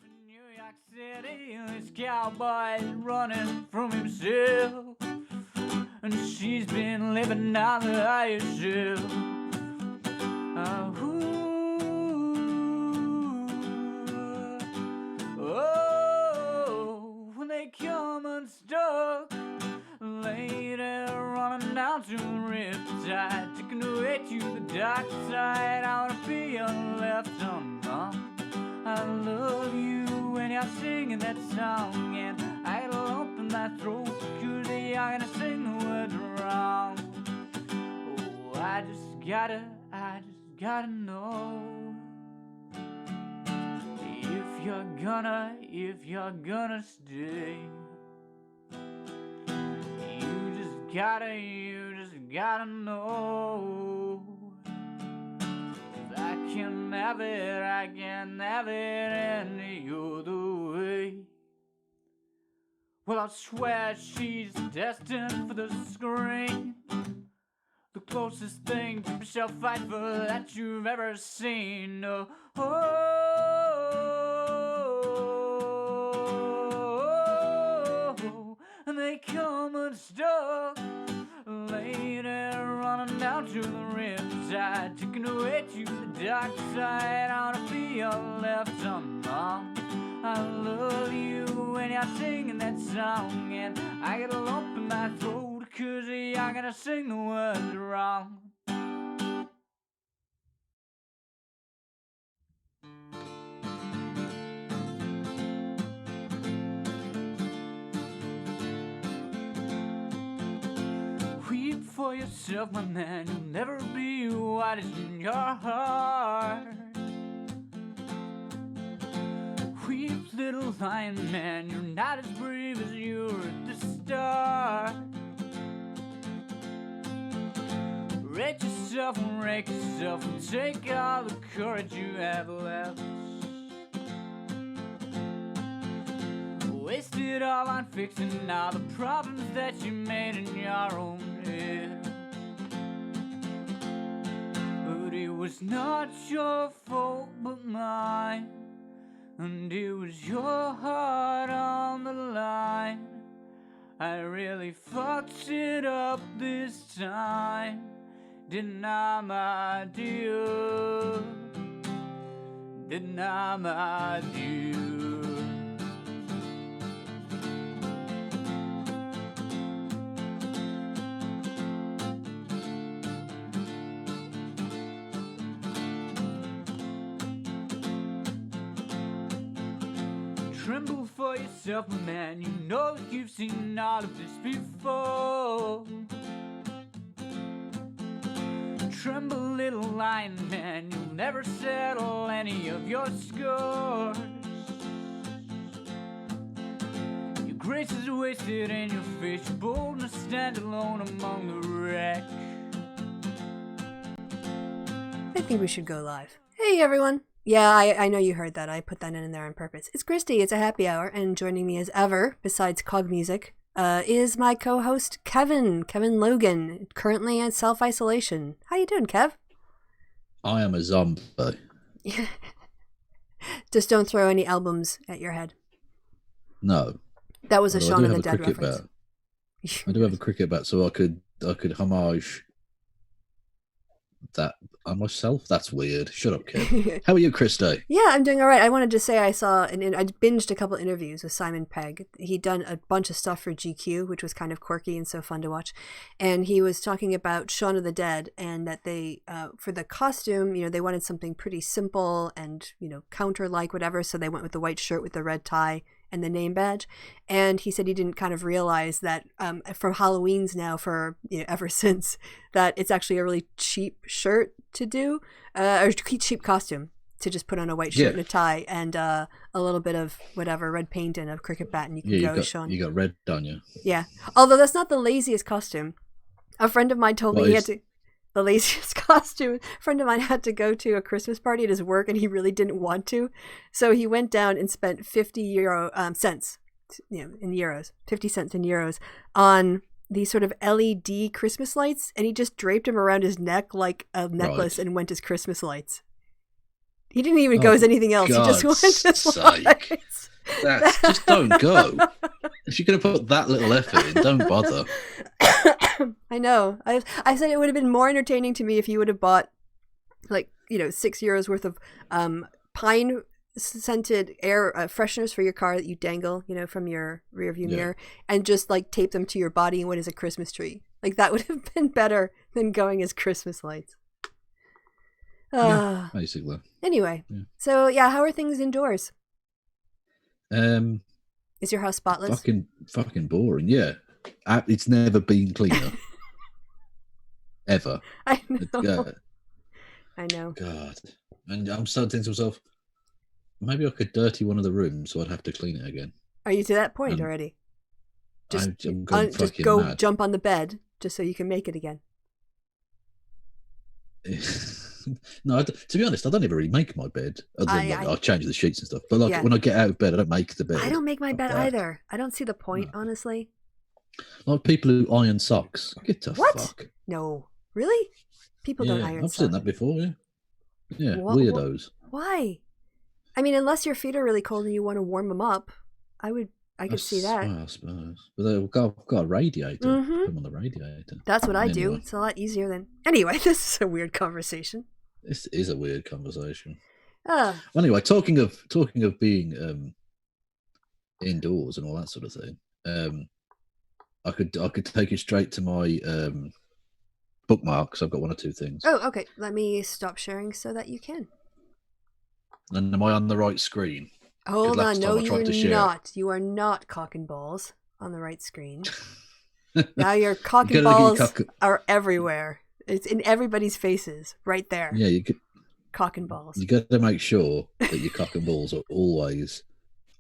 in New York City, this cowboy's running from himself, and she's been living on the higher shelf. Oh, when they come unstuck, later running down to the riptide, taking away to the dark side. I wanna be left undone. I love you when you're singing that song, and I got a lump in my throat because you're gonna sing the words wrong. Oh, I just gotta know if you're gonna stay. You just gotta know. I can have it any other way. Well, I swear she's destined for the screen, the closest thing to Michelle Pfeiffer that you've ever seen. And they come unstuck, later running down to the riptide, taking away to the dark side. I wanna be left undone. I love you when you're singing that song, and I get a lump in my throat cause you're gonna sing the words wrong. Weep for yourself, my man, you'll never be what is in your heart. Weep, little lion man, you're not as brave as you were at the start. Rate yourself and rake yourself and take all the courage you have left. Waste it all on fixing all the problems that you made in your own head. But it was not your fault but mine, and it was your heart on the line. I really fucked it up this time, didn't I, my dear? Didn't I, my dear? Tremble for yourself, my man, you know that you've seen all of this before. Tremble, little lion man, you'll never settle any of your scores. Your grace is wasted and your face, your boldness stand alone among the wreck. I think we should go live. Hey everyone! Yeah, I know you heard that. I put that in there on purpose. It's Kristi. It's a happy hour, and joining me as ever, besides Cog Music, is my co-host Kevin Logan, currently in self-isolation. How you doing, Kev? I am a zombie. Just don't throw any albums at your head. No. That was a Shaun of the Dead reference. I do have a cricket bat, so I could homage that on myself. That's weird. Shut up, kid. How are you, Kristi? Yeah, I'm doing all right. I wanted to say I binged a couple interviews with Simon Pegg. He'd done a bunch of stuff for GQ, which was kind of quirky and so fun to watch. And he was talking about Shaun of the Dead, and that they, for the costume, they wanted something pretty simple and, counter-like, whatever. So they went with the white shirt with the red tie and the name badge. And he said he didn't kind of realize that from Halloween's now for ever since, that it's actually a really cheap shirt to do, or cheap costume to just put on a white shirt and a tie and a little bit of whatever red paint and a cricket bat, and you can go Shaun. You got red on you. Yeah, although that's not the laziest costume. A friend of mine told me he had to. The laziest costume. A friend of mine had to go to a Christmas party at his work, and he really didn't want to, so he went down and spent 50 cents, in euros, 50 cents in euros on these sort of LED Christmas lights, and he just draped them around his neck like a necklace and went as Christmas lights. He didn't even go as anything else. He just went as sake. That's just don't go. If you're going to put that little effort in, don't bother. I know. I said it would have been more entertaining to me if you would have bought, like, €6 worth of pine scented air fresheners for your car that you dangle, from your rear view mirror, and just like tape them to your body and what is a Christmas tree. Like that would have been better than going as Christmas lights. Basically. Anyway, so how are things indoors? Is your house spotless? Fucking boring. Yeah, it's never been cleaner. Ever. I know. I know. God, and I'm starting to myself. Maybe I could dirty one of the rooms, so I'd have to clean it again. Are you to that point already? I'm going just go mad. Jump on the bed just so you can make it again. No, to be honest, I don't ever really make my bed. Other than I change the sheets and stuff. But when I get out of bed, I don't make the bed. I don't make my bed either. I don't see the point, honestly. Like people who iron socks. Get the fuck. No, really? People don't iron socks. I've seen that before. Yeah, weirdos. Why? I mean, unless your feet are really cold and you want to warm them up, I could see that. I suppose. But they've got a radiator. Mm-hmm. Put them on the radiator. That's what I do. It's a lot easier than... Anyway, this is a weird conversation. This is a weird conversation. Anyway, talking of being indoors and all that sort of thing, I could take you straight to my bookmarks. I've got one or two things. Oh, okay. Let me stop sharing so that you can. And am I on the right screen? Hold on. No, you're not. You are not cock and balls on the right screen. Now your cock and balls are everywhere. It's in everybody's faces, right there. Yeah, you could. Cock and balls. You got to make sure that your cock and balls are always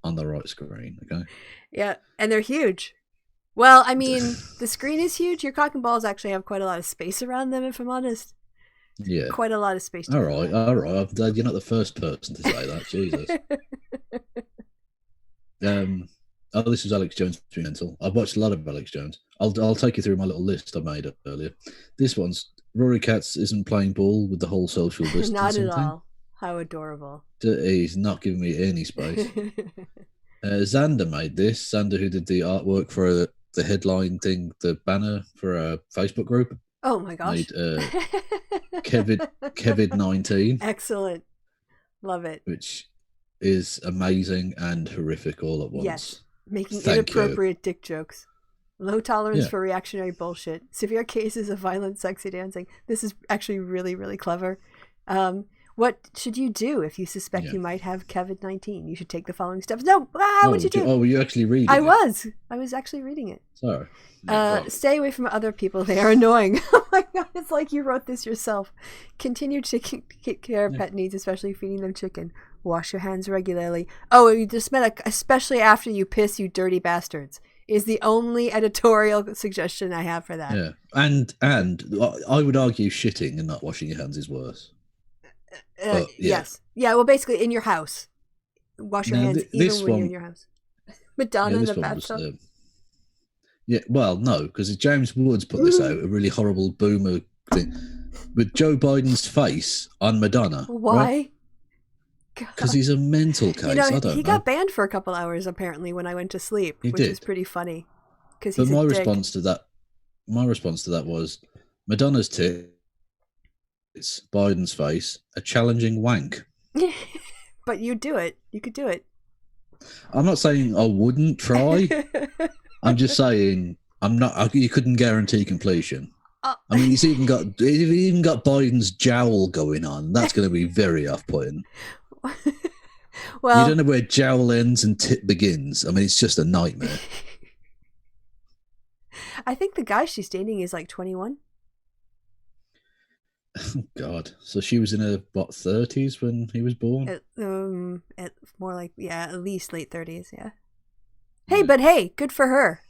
on the right screen, okay? Yeah, and they're huge. Well, I mean, the screen is huge. Your cock and balls actually have quite a lot of space around them, if I'm honest. Yeah. Quite a lot of space. All right. You're not the first person to say that. Jesus. This is Alex Jones mental. I've watched a lot of Alex Jones. I'll take you through my little list I made up earlier. This one's Rory Katz isn't playing ball with the whole social distancing. Not at all. How adorable. He's not giving me any space. Xander made this. Xander, who did the artwork for the headline thing, the banner for a Facebook group. Oh my gosh. Made COVID-19. Excellent. Love it. Which is amazing and horrific all at once. Yes. Making inappropriate dick jokes. Low tolerance for reactionary bullshit. Severe cases of violent sexy dancing. This is actually really, really clever. What should you do if you suspect you might have COVID-19? You should take the following steps. No, what'd you do? Oh, were you actually reading it? I was actually reading it. Sorry. Stay away from other people. They are annoying. Oh my God, it's like you wrote this yourself. Continue to take care of pet needs, especially feeding them chicken. Wash your hands regularly. Oh, you just meant especially after you piss, you dirty bastards. Is the only editorial suggestion I have for that. Yeah, and I would argue shitting and not washing your hands is worse. Yes. Yeah, well, basically in your house. Wash your hands even when you're in your house. Madonna in the bathtub. Well, no, because James Woods put this out, a really horrible boomer thing, with Joe Biden's face on Madonna. Why? Because he's a mental case. I don't know. He got banned for a couple hours apparently when I went to sleep, which is pretty funny. But my response to that was Madonna's tits, Biden's face, a challenging wank. But you do it. You could do it. I'm not saying I wouldn't try. I'm just saying you couldn't guarantee completion. I mean, he's even got Biden's jowl going on. That's going to be very off-putting. Well, you don't know where jowl ends and tip begins. I mean, it's just a nightmare. I think the guy she's dating is like 21. Oh, God. So she was in her, 30s when he was born? More like, at least late 30s, yeah. Hey, but hey, good for her.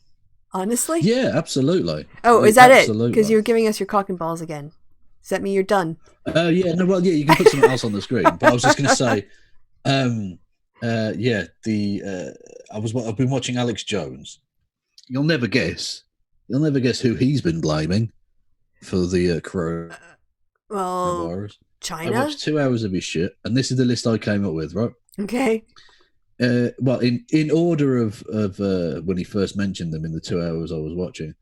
Honestly? Yeah, absolutely. Oh, is that it? Because you're giving us your cock and balls again. Does that mean you're done? You can put something else on the screen. But I was just going to say, I've been watching Alex Jones. You'll never guess who he's been blaming for the coronavirus. China? I watched 2 hours of his shit, and this is the list I came up with, right? Okay. Well, in order of when he first mentioned them in the 2 hours I was watching,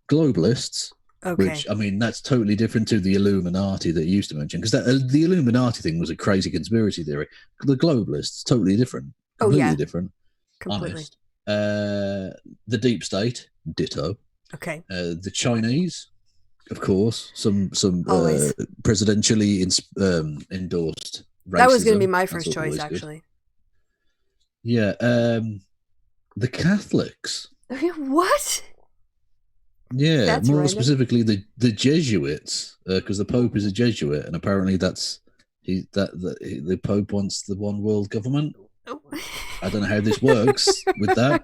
globalists, Okay. which, I mean, that's totally different to the Illuminati that he used to mention, because the Illuminati thing was a crazy conspiracy theory. The globalists, totally different. Completely different. Completely. Honest. The deep state, ditto. Okay. The Chinese, of course, some presidentially endorsed racism. That was going to be my first choice, actually. Good. Yeah. The Catholics. What? Yeah, that's more random. specifically the Jesuits, because the Pope is a Jesuit, and apparently the Pope wants the one world government. Oh. I don't know how this works with that,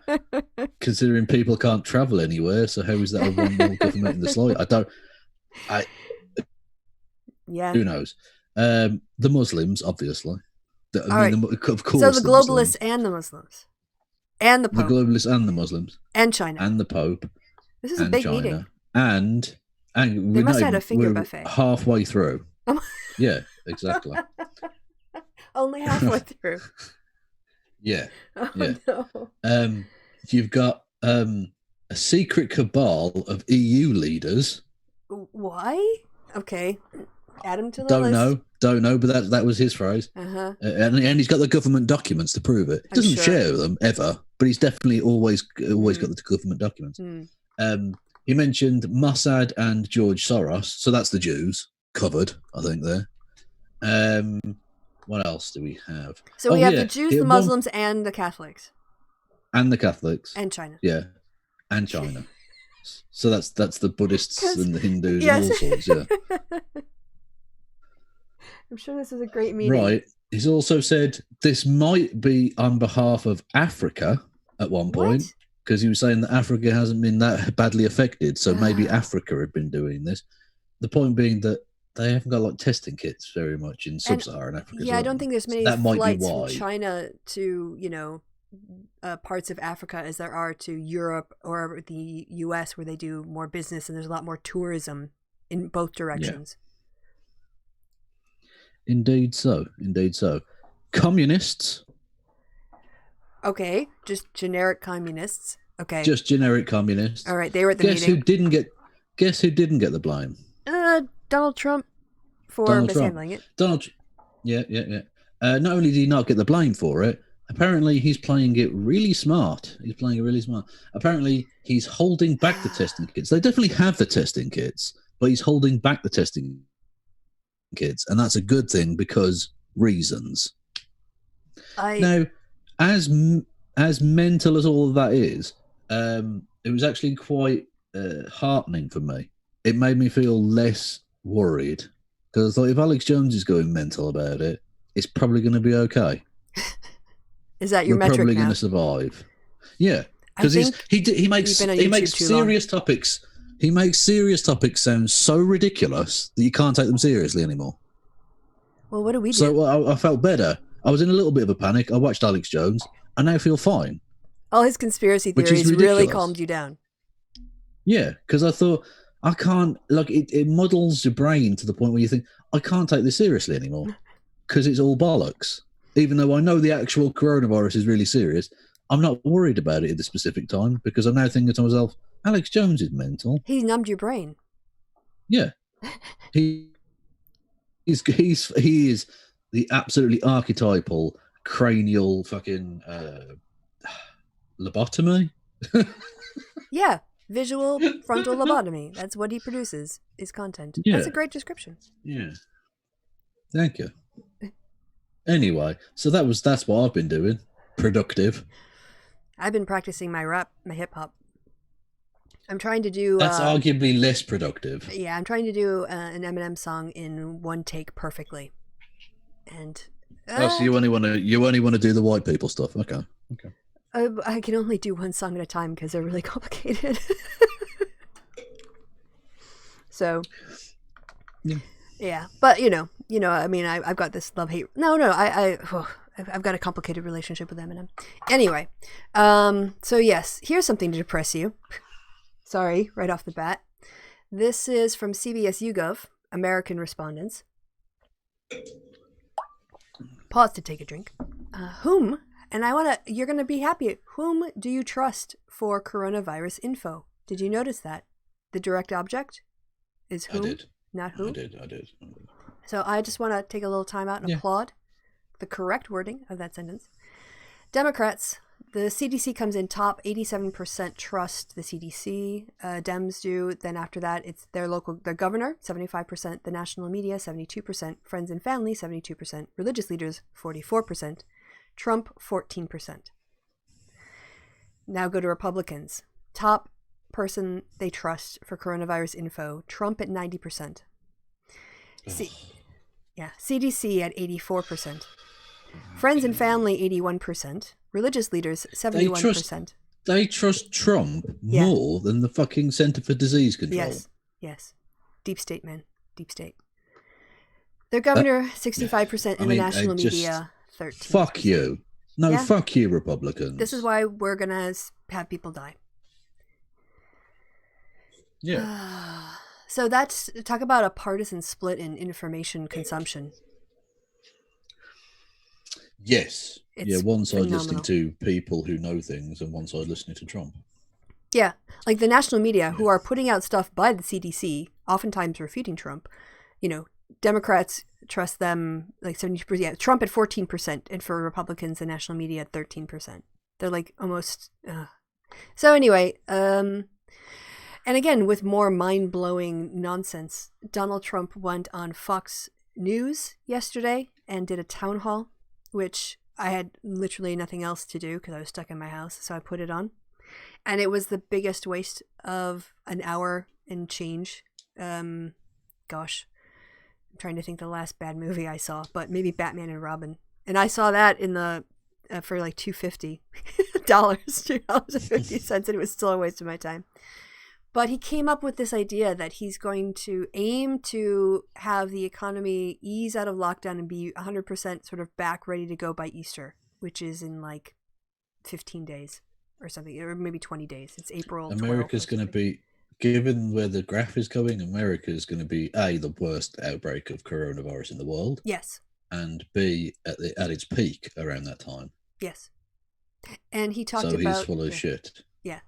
considering people can't travel anywhere. So how is that a one world government in the slide? Yeah. Who knows? The Muslims, obviously. Of course. So the globalists and the Muslims, and the Pope. The globalists and the Muslims, and China, and the Pope. This is a big China. meeting. And they must have had a finger buffet. Halfway through. Yeah, exactly. Only halfway through. Yeah. Oh, yeah. No. You've got a secret cabal of EU leaders. Why? Okay. Add him to the list. Don't know, but that was his phrase. Uh-huh. And he's got the government documents to prove it. He doesn't share them ever, but he's definitely always got the government documents. He mentioned Mossad and George Soros, so that's the Jews covered, I think, there. What else do we have? So we have the Jews, the Muslims, and the Catholics. And the Catholics. And China. Yeah. And China. So that's the Buddhists and the Hindus and all sorts, yeah. I'm sure this is a great meeting. Right. He's also said this might be on behalf of Africa at one point, because he was saying that Africa hasn't been that badly affected, so maybe Africa had been doing this. The point being that they haven't got like testing kits very much in sub-Saharan Africa. Yeah, I don't think there's many flights from China to, parts of Africa as there are to Europe or the US, where they do more business and there's a lot more tourism in both directions. Yeah. Indeed so. Communists. Okay, just generic communists. Okay. Just generic communists. All right, they were at the meeting. Guess who didn't get the blame? Donald Trump for mishandling it. Yeah. Not only did he not get the blame for it, apparently he's playing it really smart. Apparently he's holding back the testing kits. They definitely have the testing kits, but he's holding back the testing kits, and that's a good thing because reasons. Now, as mental as all of that is, it was actually quite heartening for me. It made me feel less worried, because I thought if Alex Jones is going mental about it, it's probably going to be okay. Is that your metric now? We're probably going to survive. Yeah, because he makes serious topics. He makes serious topics sound so ridiculous that you can't take them seriously anymore. Well, what do we do? So I felt better. I was in a little bit of a panic. I watched Alex Jones. I now feel fine. All his conspiracy theories really calmed you down. Yeah, because I thought, I can't, like, it muddles your brain to the point where you think, I can't take this seriously anymore, because it's all bollocks. Even though I know the actual coronavirus is really serious, I'm not worried about it at this specific time, because I'm now thinking to myself, Alex Jones is mental. He numbed your brain. Yeah. He is the absolutely archetypal cranial fucking lobotomy. Yeah. Visual frontal lobotomy. That's what he produces, is content. Yeah. That's a great description. Yeah. Thank you. Anyway, so that's what I've been doing. Productive. I've been practicing my rap, my hip hop. I'm trying to do... That's arguably less productive. Yeah, I'm trying to do an Eminem song in one take perfectly. And... so you only want to do the white people stuff. Okay. I can only do one song at a time because they're really complicated. So, yeah. But I mean, I've got this love-hate. No, I've got a complicated relationship with Eminem. Anyway, so yes, here's something to depress you. Sorry, right off the bat. This is from CBS YouGov, American respondents. Pause to take a drink. Whom, and you're going to be happy, whom do you trust for coronavirus info? Did you notice that? The direct object is whom, I did. not who. I did. So I just want to take a little time out and applaud the correct wording of that sentence. Democrats, the CDC comes in top, 87% trust the CDC. Dems do. Then after that, it's their governor, 75%, the national media, 72%, friends and family, 72%, religious leaders, 44%, Trump, 14%. Now go to Republicans. Top person they trust for coronavirus info, Trump at 90%. CDC at 84%. Friends and family, 81%. Religious leaders, 71%. They trust Trump more than the fucking Center for Disease Control. Yes. Deep state, man. Deep state. Their governor, 65%, in the national media, 13%. Fuck you. No, fuck you, Republicans. This is why we're going to have people die. Yeah. So talk about a partisan split in information consumption. Yes. One side phenomenal. Listening to people who know things and one side listening to Trump. Yeah. Like the national media who are putting out stuff by the CDC, oftentimes refuting Trump. Democrats trust them like 70%. Yeah, Trump at 14%, and for Republicans, the national media at 13%. They're like almost... So anyway, and again, with more mind-blowing nonsense, Donald Trump went on Fox News yesterday and did a town hall, which I had literally nothing else to do because I was stuck in my house, so I put it on. And it was the biggest waste of an hour and change. Gosh, I'm trying to think the last bad movie I saw, but maybe Batman and Robin. And I saw that in the for like $2.50, $2.50, and it was still a waste of my time. But he came up with this idea that he's going to aim to have the economy ease out of lockdown and be 100% sort of back ready to go by Easter, which is in like 15 days or something, or maybe 20 days. It's April 12th. America's going to be, given where the graph is going, America is going to be A, the worst outbreak of coronavirus in the world. Yes. And B, at its peak around that time. Yes. And he talked about... So he's full of shit. Yeah.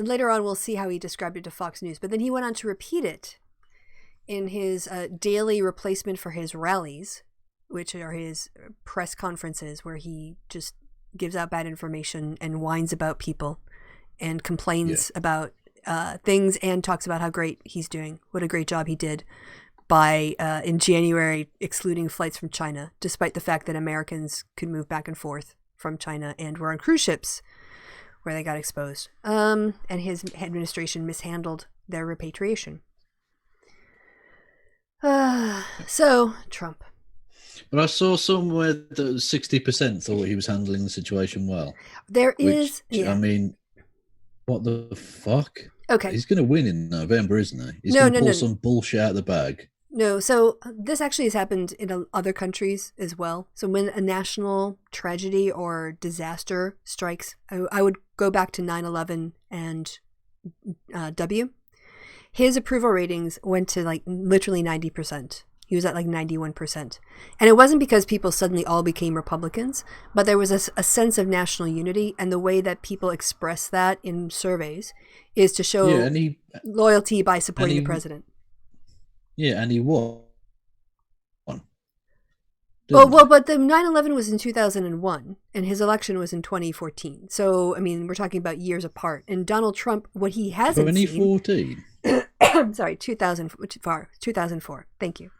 Later on, we'll see how he described it to Fox News. But then he went on to repeat it in his daily replacement for his rallies, which are his press conferences where he just gives out bad information and whines about people and complains about things and talks about how great he's doing, what a great job he did by, in January, excluding flights from China, despite the fact that Americans could move back and forth from China and were on cruise ships where they got exposed. And his administration mishandled their repatriation. So, Trump. But I saw somewhere that 60% thought he was handling the situation well. I mean, what the fuck? Okay. He's going to win in November, isn't he? He's going to pull some bullshit out of the bag. No, so this actually has happened in other countries as well. So when a national tragedy or disaster strikes, I would go back to 9/11 and W. His approval ratings went to like literally 90%. He was at like 91%. And it wasn't because people suddenly all became Republicans, but there was a sense of national unity, and the way that people express that in surveys is to show loyalty by supporting the president. Yeah, and he won. Well, but the 9/11 was in 2001, and his election was in 2014. So, I mean, we're talking about years apart. And Donald Trump, what he hasn't 2014? I'm sorry, 2004. Thank you.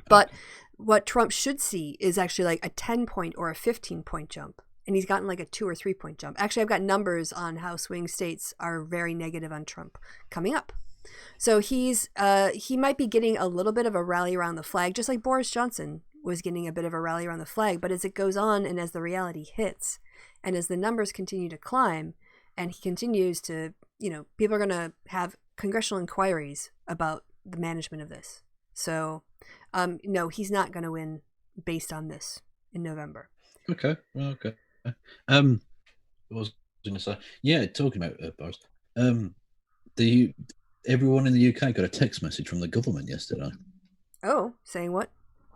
But what Trump should see is actually like a 10-point or a 15-point jump. And he's gotten like a 2 or 3 point jump. Actually, I've got numbers on how swing states are very negative on Trump coming up. So he might be getting a little bit of a rally around the flag, just like Boris Johnson was getting a bit of a rally around the flag. But as it goes on and as the reality hits and as the numbers continue to climb and he continues to, people are going to have congressional inquiries about the management of this. So, no, he's not going to win based on this in November. Okay. Well, okay. What was I going to say? Yeah, talking about Boris. Everyone in the UK got a text message from the government yesterday. Oh, saying what?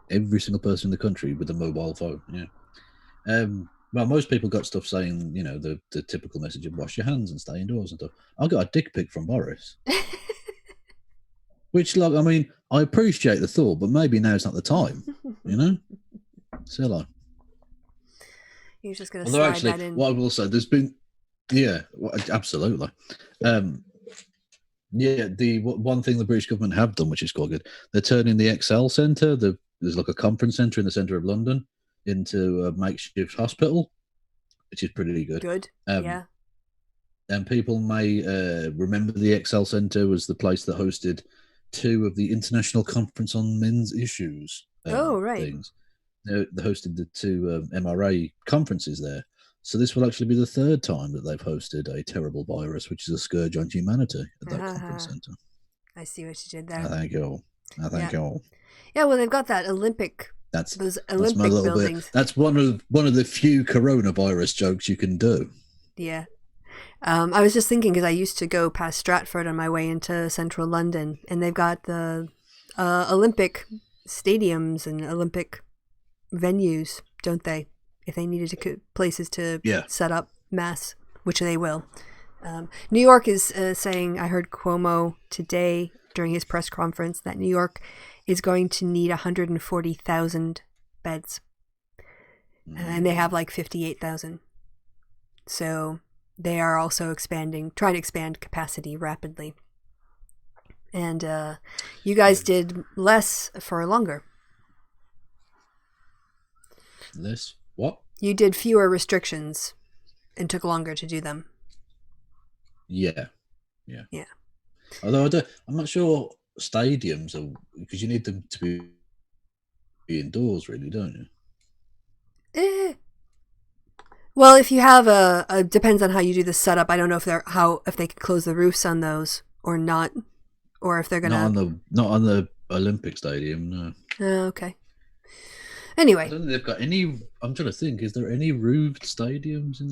Every single person in the country with a mobile phone. Yeah. Well, most people got stuff saying, the typical message of wash your hands and stay indoors and stuff. I got a dick pic from Boris. Which, I mean, I appreciate the thought, but maybe now's not the time, So, You're just going to slide actually, that in. what I will say, there's been, absolutely. The one thing the British government have done, which is quite good, they're turning the XL Centre, there's like a conference centre in the centre of London, into a makeshift hospital, which is pretty good. Good, yeah. And people may remember the XL Centre was the place that hosted 2 of the International Conference on Men's Issues things. They hosted the 2 MRA conferences there. So this will actually be the 3rd time that they've hosted a terrible virus, which is a scourge on humanity at that conference centre. I see what you did there. I thank you all. Yeah, well, they've got that Olympic. Those Olympic my little buildings. Bit. That's one of the few coronavirus jokes you can do. Yeah. I was just thinking because I used to go past Stratford on my way into central London, and they've got the Olympic stadiums and Olympic venues, don't they? If they needed places to set up mass, which they will. New York is saying, I heard Cuomo today during his press conference, that New York is going to need 140,000 beds. And they have like 58,000. So they are also trying to expand capacity rapidly. And you guys did less for longer. Less what? You did fewer restrictions and took longer to do them. Yeah. Although I'm not sure stadiums are, because you need them to be indoors, really, don't you? Well, if you have depends on how you do the setup. I don't know if they can close the roofs on those or not, or if they're gonna not on the Olympic Stadium. No. Oh, okay. Anyway, I don't think they've got any. I'm trying to think. Is there any roofed stadiums in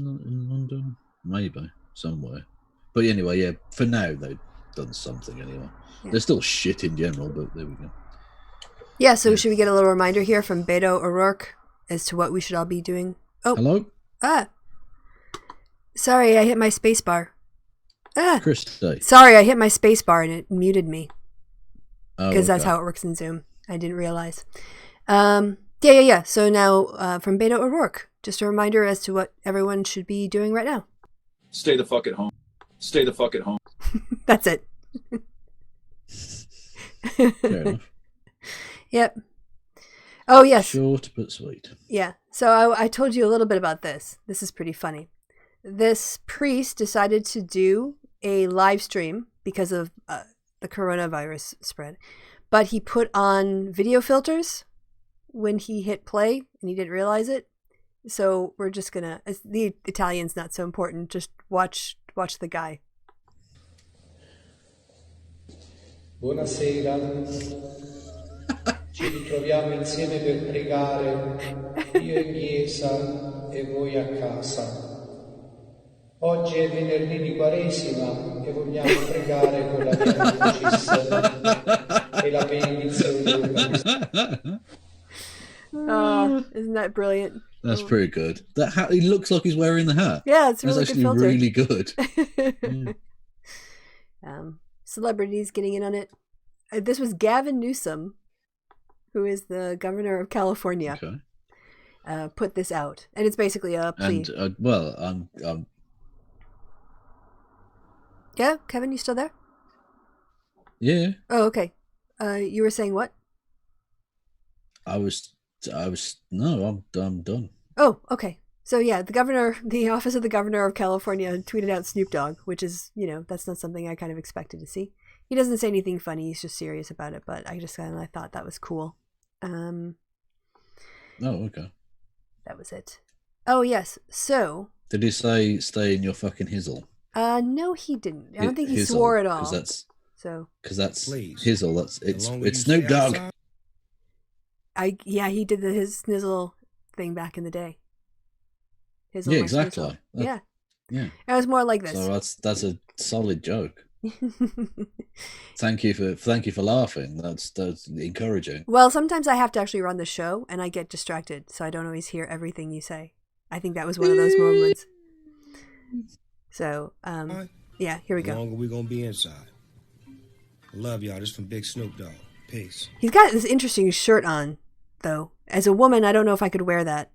London? Maybe somewhere. But anyway, yeah. For now, they've done something anyway. Yeah. They're still shit in general, but there we go. Yeah. So should we get a little reminder here from Beto O'Rourke as to what we should all be doing? Oh, hello. Sorry, I hit my space bar. Kristi. Sorry, I hit my space bar and it muted me. Because that's how it works in Zoom. I didn't realize. Yeah. So now from Beto O'Rourke, just a reminder as to what everyone should be doing right now. Stay the fuck at home. Stay the fuck at home. That's it. Fair enough. Yep. Oh, yes. Short but sweet. Yeah. So I told you a little bit about this. This is pretty funny. This priest decided to do a live stream because of the coronavirus spread. But he put on video filters when he hit play and he didn't realize it. So we're just going to, the Italian's not so important. Just watch the guy. Buonasera, ci ritroviamo insieme per pregare, io in chiesa e voi a casa. Oggi è venerdì di Quaresima e vogliamo pregare con la Via Crucis e la benedizione dell'Eucaristia. Oh, isn't that brilliant? That's pretty good. That hat, he looks like he's wearing the hat. Yeah, it's really That's actually really good. Celebrities getting in on it. This was Gavin Newsom, who is the governor of California, put this out, and it's basically a plea. And I'm. Yeah, Kevin, you still there? Yeah. Oh, okay. You were saying what? I was. No, I'm done. Oh, okay. So yeah, the office of the governor of California tweeted out Snoop Dogg, which is, that's not something I kind of expected to see. He doesn't say anything funny. He's just serious about it. But I thought that was cool. Oh, okay. That was it. Oh, yes. So. Did he say stay in your fucking hizzle? No, he didn't. I don't think he swore at all. Because that's hizzle. It's Snoop Dogg. He did his snizzle thing back in the day. Yeah, exactly. Yeah. It was more like this. So that's a solid joke. Thank you for laughing. That's encouraging. Well, sometimes I have to actually run the show, and I get distracted, so I don't always hear everything you say. I think that was one of those moments. So, yeah, here we go. How long are we gonna be inside? Love y'all. This from Big Snoop Dogg. Peace. He's got this interesting shirt on, though. As a woman, I don't know if I could wear that.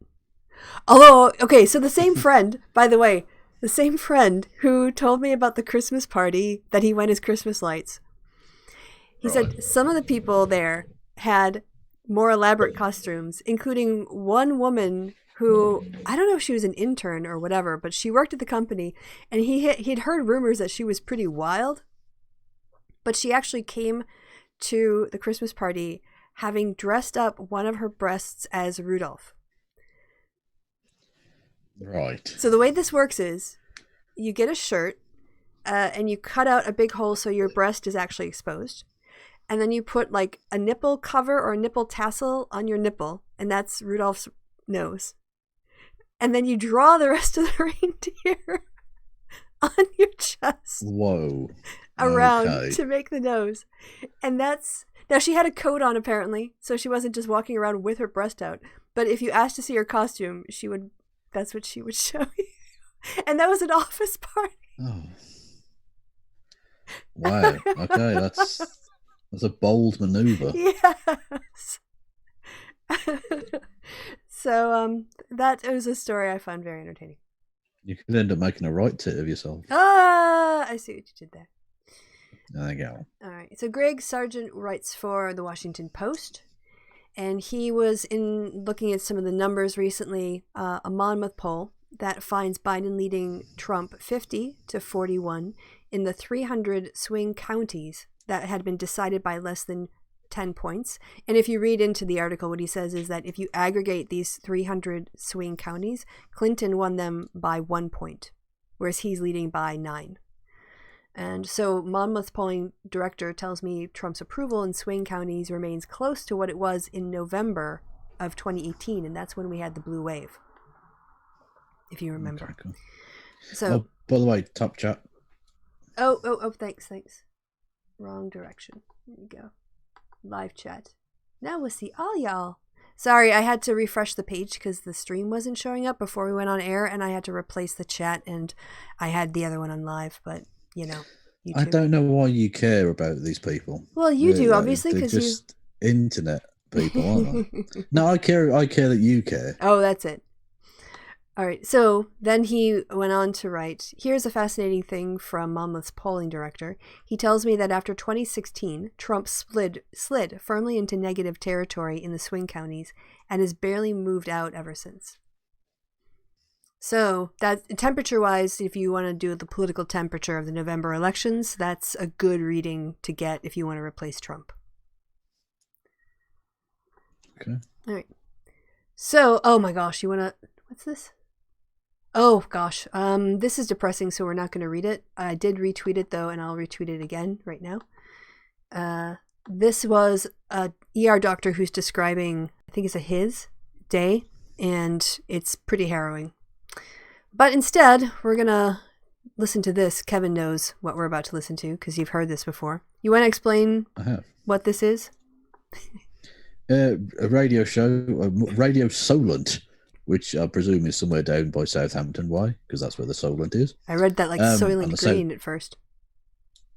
Although, okay, so the same friend, by the way, the same friend who told me about the Christmas party that he went as Christmas lights. He said some of the people there had more elaborate costumes, including one woman who, I don't know if she was an intern or whatever, but she worked at the company, and he'd heard rumors that she was pretty wild, but she actually came to the Christmas party having dressed up one of her breasts as Rudolph. Right. So the way this works is you get a shirt and you cut out a big hole so your breast is actually exposed. And then you put like a nipple cover or a nipple tassel on your nipple, and that's Rudolph's nose. And then you draw the rest of the reindeer on your chest. Whoa. Around to make the nose. And that's... Now, she had a coat on, apparently, so she wasn't just walking around with her breast out. But if you asked to see her costume, that's what she would show you. And that was an office party. Oh. Wow. Okay, that's a bold maneuver. Yes. So, that was a story I found very entertaining. You could end up making a right tit of yourself. Ah, I see what you did there. There you go. All right. So Greg Sargent writes for the Washington Post, and he was looking at some of the numbers recently, a Monmouth poll that finds Biden leading Trump 50-41 in the 300 swing counties that had been decided by less than 10 points. And if you read into the article, what he says is that if you aggregate these 300 swing counties, Clinton won them by 1 point, whereas he's leading by 9. And so Monmouth polling director tells me Trump's approval in swing counties remains close to what it was in November of 2018, and that's when we had the blue wave, if you remember. Okay, cool. So, by the way, top chat. Oh, thanks. Wrong direction. There you go. Live chat. Now we'll see all y'all. Sorry, I had to refresh the page because the stream wasn't showing up before we went on air, and I had to replace the chat, and I had the other one on live, but... You know, I don't know why you care about these people. Well, you do, obviously, because you just internet people, aren't they? No, I care that you care. Oh, that's it. All right. So then he went on to write, here's a fascinating thing from Monmouth's polling director. He tells me that after 2016, Trump slid firmly into negative territory in the swing counties and has barely moved out ever since. So that temperature-wise, if you want to do the political temperature of the November elections, that's a good reading to get if you want to replace Trump. Okay. All right. So, oh my gosh, you want to... What's this? Oh gosh, this is depressing, so we're not going to read it. I did retweet it though, and I'll retweet it again right now. This was a ER doctor who's describing, I think it's his day, and it's pretty harrowing. But instead, we're going to listen to this. Kevin knows what we're about to listen to because you've heard this before. You want to explain what this is? A radio show, Radio Solent, which I presume is somewhere down by Southampton. Why? Because that's where the Solent is. I read that like Soylent Green at first.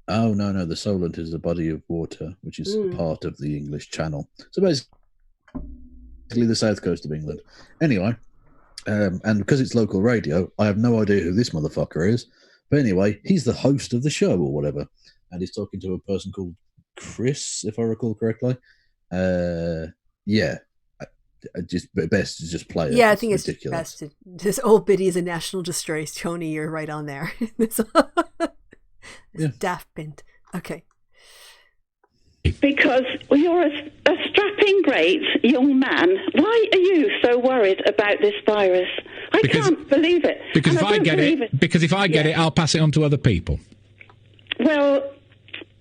Oh, no. The Solent is a body of water, which is part of the English Channel. So basically the south coast of England. Anyway... and because it's local radio, I have no idea who this motherfucker is. But anyway, he's the host of the show or whatever. And he's talking to a person called Chris, if I recall correctly. Yeah. Best to just play it. Yeah, I think it's ridiculous. best to... This old biddy is a national disgrace. Tony, you're right on there. This daft bint. Okay. Because you're a strapping, great young man. Why are you so worried about this virus? I can't believe it. Because if I get it, I'll pass it on to other people. Well,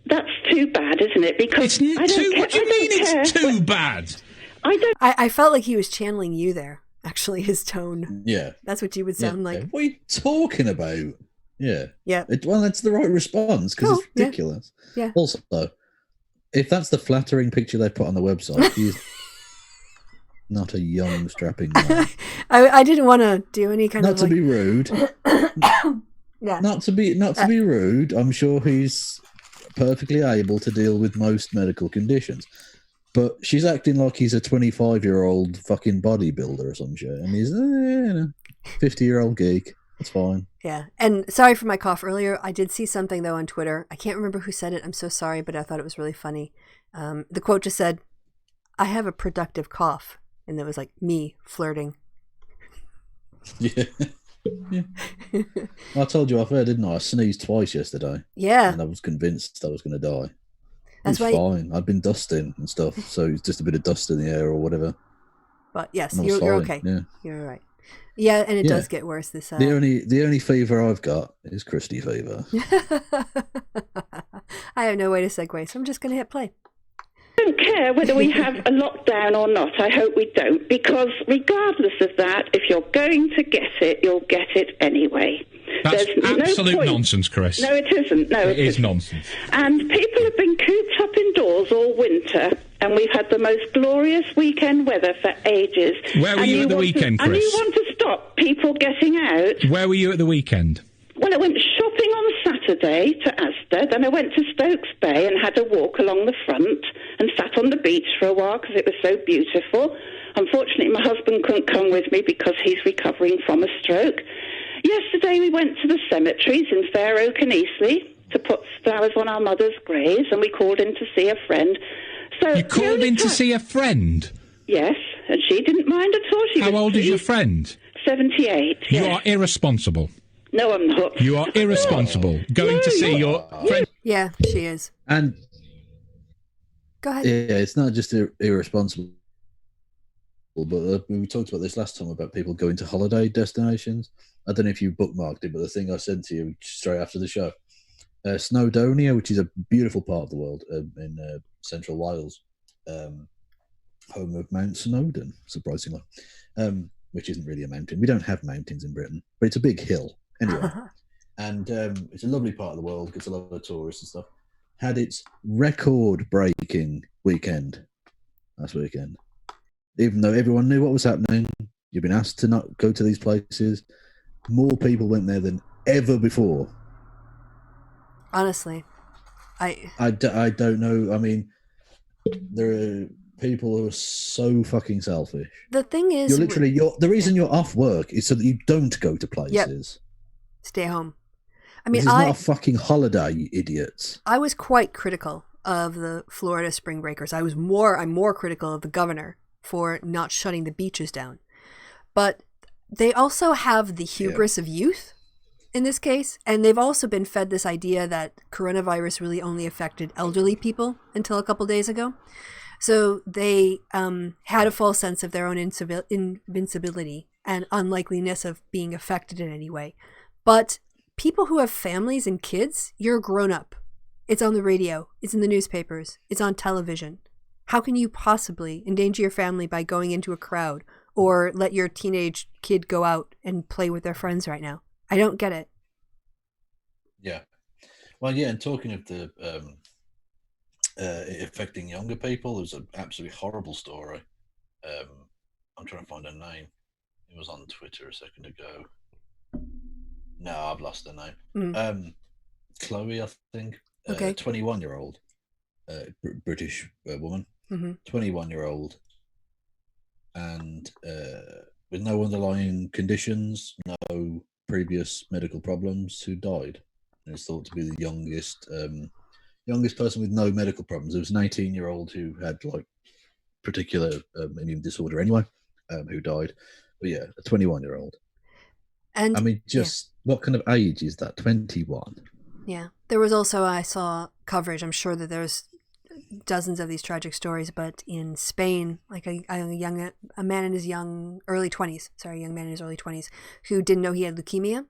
that's too bad, isn't it? Because what do you mean it's too bad? I felt like he was channeling you there. Actually, his tone. Yeah. That's what you would sound like. What are you talking about? Yeah. Yeah. Well, that's the right response because it's ridiculous. Yeah. Also, if that's the flattering picture they put on the website, he's not a young, strapping man. I didn't want to do any kind Not of to be rude. Yeah. Not to be rude. I'm sure he's perfectly able to deal with most medical conditions. But she's acting like he's a 25-year-old fucking bodybuilder or some shit, and he's 50-year-old geek. That's fine. Yeah. And sorry for my cough earlier. I did see something though on Twitter. I can't remember who said it. I'm so sorry, but I thought it was really funny. The quote just said, "I have a productive cough," and it was like me flirting. Yeah. Yeah. I told you off air, didn't I? I sneezed twice yesterday. Yeah. And I was convinced I was going to die. That's It's fine. I'd been dusting and stuff, so it's just a bit of dust in the air or whatever. But yes, And I was you're fine, okay. Yeah. You're all right. Yeah, and it does get worse this The only fever I've got is Kristi fever. I have no way to segue, so I'm just going to hit play. I don't care whether we have a lockdown or not. I hope we don't, because regardless of that, if you're going to get it, you'll get it anyway. That's There's absolute no nonsense, Chris. No, it isn't. No, it is isn't. nonsense. And people have been cooped up indoors all winter, and we've had the most glorious weekend weather for ages. Where were you at the weekend, Chris? And you want to stop people getting out? Where were you at the weekend? Well, I went shopping on Saturday to Asda, then I went to Stokes Bay and had a walk along the front and sat on the beach for a while because it was so beautiful. Unfortunately, my husband couldn't come with me because he's recovering from a stroke. Yesterday, we went to the cemeteries in Fair Oak and Eastleigh to put flowers on our mother's graves, and we called in to see a friend. So you called in to see a friend? Yes, and she didn't mind at all. How old is your friend? 78. You yes. are irresponsible. No, I'm not. You are irresponsible. Going to see your friend. Yeah, she is. And go ahead. Yeah, it's not just irresponsible, but we talked about this last time about people going to holiday destinations. I don't know if you bookmarked it, but the thing I sent to you straight after the show, Snowdonia, which is a beautiful part of the world in central Wales, home of Mount Snowdon, surprisingly, which isn't really a mountain. We don't have mountains in Britain, but it's a big hill anyway. And it's a lovely part of the world, gets a lot of tourists and stuff. Had its record-breaking weekend last weekend. Even though everyone knew what was happening, you've been asked to not go to these places. More people went there than ever before. Honestly, I don't know. I mean, there are people who are so fucking selfish. The thing is, the reason you're off work is so that you don't go to places. Yep. Stay home. I mean, this is not a fucking holiday, you idiots. I was quite critical of the Florida spring breakers. I'm more critical of the governor for not shutting the beaches down. But they also have the hubris of youth in this case, and they've also been fed this idea that coronavirus really only affected elderly people until a couple days ago. So they had a false sense of their own invincibility and unlikeliness of being affected in any way. But people who have families and kids, you're grown up. It's on the radio. It's in the newspapers. It's on television. How can you possibly endanger your family by going into a crowd or let your teenage kid go out and play with their friends right now? I don't get it. Yeah. Well, yeah, and talking of the affecting younger people, there's an absolutely horrible story. I'm trying to find her name. It was on Twitter a second ago. No, I've lost her name. Chloe, I think. Okay. 21-year-old British woman. 21-year-old. And with no underlying conditions, no previous medical problems, who died. And it's thought to be the youngest person with no medical problems. It was an 18-year-old who had like particular immune disorder anyway, who died. But yeah, a 21-year-old. And I mean, what kind of age is that? 21. Yeah. There was also, I saw coverage, I'm sure that there's dozens of these tragic stories, but in Spain, like a man in his early 20s, who didn't know he had leukemia,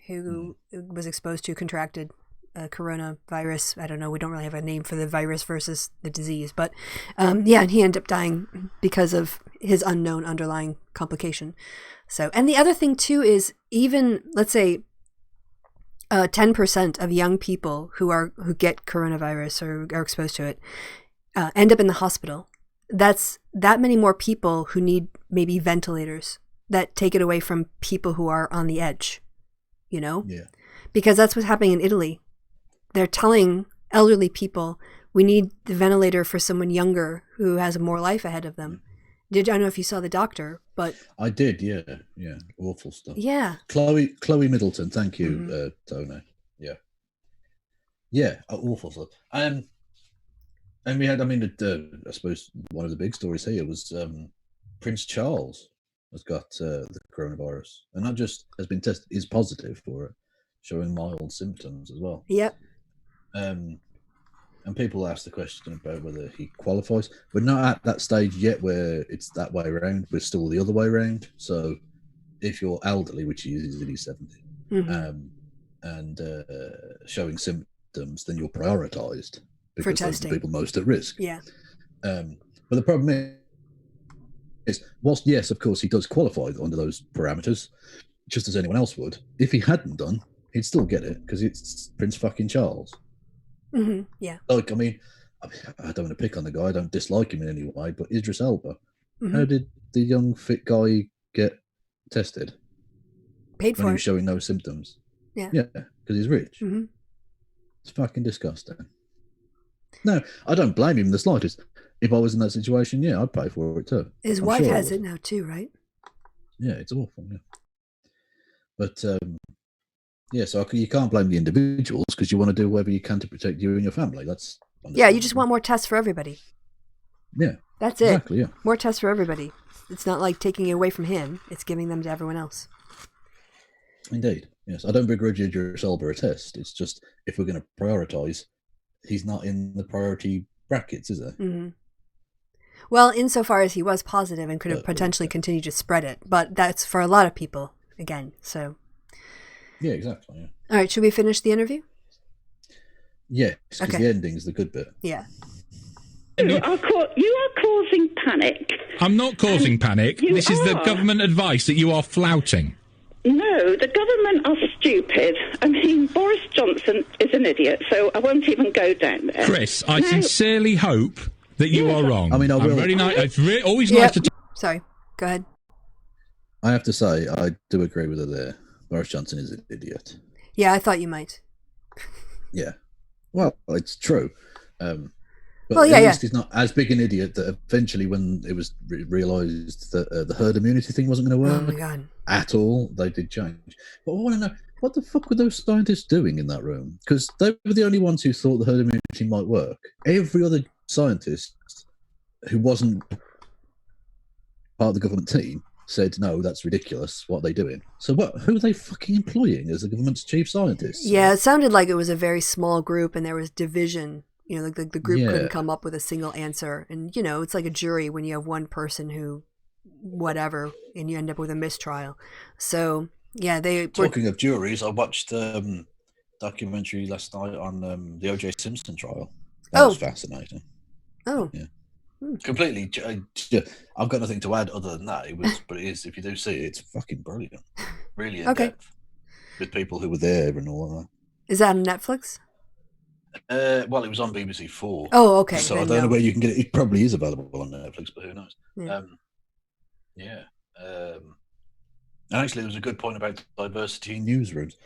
who was exposed to contracted coronavirus. I don't know. We don't really have a name for the virus versus the disease, but and he ended up dying because of his unknown underlying complication. So, and the other thing too is, even let's say 10% of young people who get coronavirus or are exposed to it end up in the hospital. That's that many more people who need maybe ventilators that take it away from people who are on the edge, you know? Yeah. Because that's what's happening in Italy. They're telling elderly people, we need the ventilator for someone younger who has more life ahead of them. I don't know if you saw The Doctor, but... I did, yeah. Awful stuff. Yeah. Chloe Middleton, thank you, Tony. Yeah, awful stuff. And we had, I suppose one of the big stories here was Prince Charles has got the coronavirus, and not just has been tested, is positive for it, showing mild symptoms as well. Yep. And people ask the question about whether he qualifies. We're not at that stage yet where it's that way around. We're still the other way around. So if you're elderly, which he is in his 70s, and showing symptoms, then you're prioritised for because those are testing. the people most at risk. Yeah. But the problem is, whilst yes, of course, he does qualify under those parameters, just as anyone else would. If he hadn't done, he'd still get it because it's Prince fucking Charles. Yeah. Like, I don't want to pick on the guy. I don't dislike him in any way, but Idris Elba, how did the young fit guy get tested? Paid when for he it. was showing no symptoms. Yeah. Yeah, because he's rich. It's fucking disgusting. No, I don't blame him in the slightest. If I was in that situation, yeah, I'd pay for it too. His I'm wife sure I has would. it now too, right? Yeah, it's awful. Yeah. But yeah, so you can't blame the individuals because you want to do whatever you can to protect you and your family. That's Yeah, you just want more tests for everybody. Yeah, that's it. Exactly. Yeah, more tests for everybody. It's not like taking it away from him; it's giving them to everyone else. indeed. Yes, I don't begrudge Idris Elba a test. It's just if we're going to prioritise, he's not in the priority brackets, is he? Well, insofar as he was positive and could have potentially continued to spread it, but that's for a lot of people again. So. Yeah, exactly. Yeah. All right, should we finish the interview? Yes, because the ending's the good bit. Yeah. You are causing panic. I'm not causing panic. This is the government advice that you are flouting. No, the government are stupid. I mean, Boris Johnson is an idiot, so I won't even go down there. Chris, I sincerely hope that you are wrong. I mean, I will. Very nice. It's always nice to... Sorry, go ahead. I have to say, I do agree with her there. Boris Johnson is an idiot. Yeah, I thought you might. Yeah. Well, it's true. But well, at least he's not as big an idiot that eventually when it was realised that the herd immunity thing wasn't going to work at all, they did change. But I want to know, what the fuck were those scientists doing in that room? Because they were the only ones who thought the herd immunity might work. Every other scientist who wasn't part of the government team said, no, that's ridiculous. What are they doing? So who are they fucking employing as the government's chief scientists? Yeah, it sounded like it was a very small group and there was division. You know, like the group couldn't come up with a single answer. And, you know, it's like a jury when you have one person who, whatever, and you end up with a mistrial. So, yeah, Talking of juries, I watched documentary last night on the O.J. Simpson trial. That was fascinating. Oh. Yeah. Completely. I've got nothing to add other than that. But it is, if you do see it, it's fucking brilliant. Really in depth. With people who were there and all that. Is that on Netflix? Well, it was on BBC 4. Oh, okay. So I don't know where you can get it. It probably is available on Netflix, but who knows? Yeah. And actually, there was a good point about diversity in newsrooms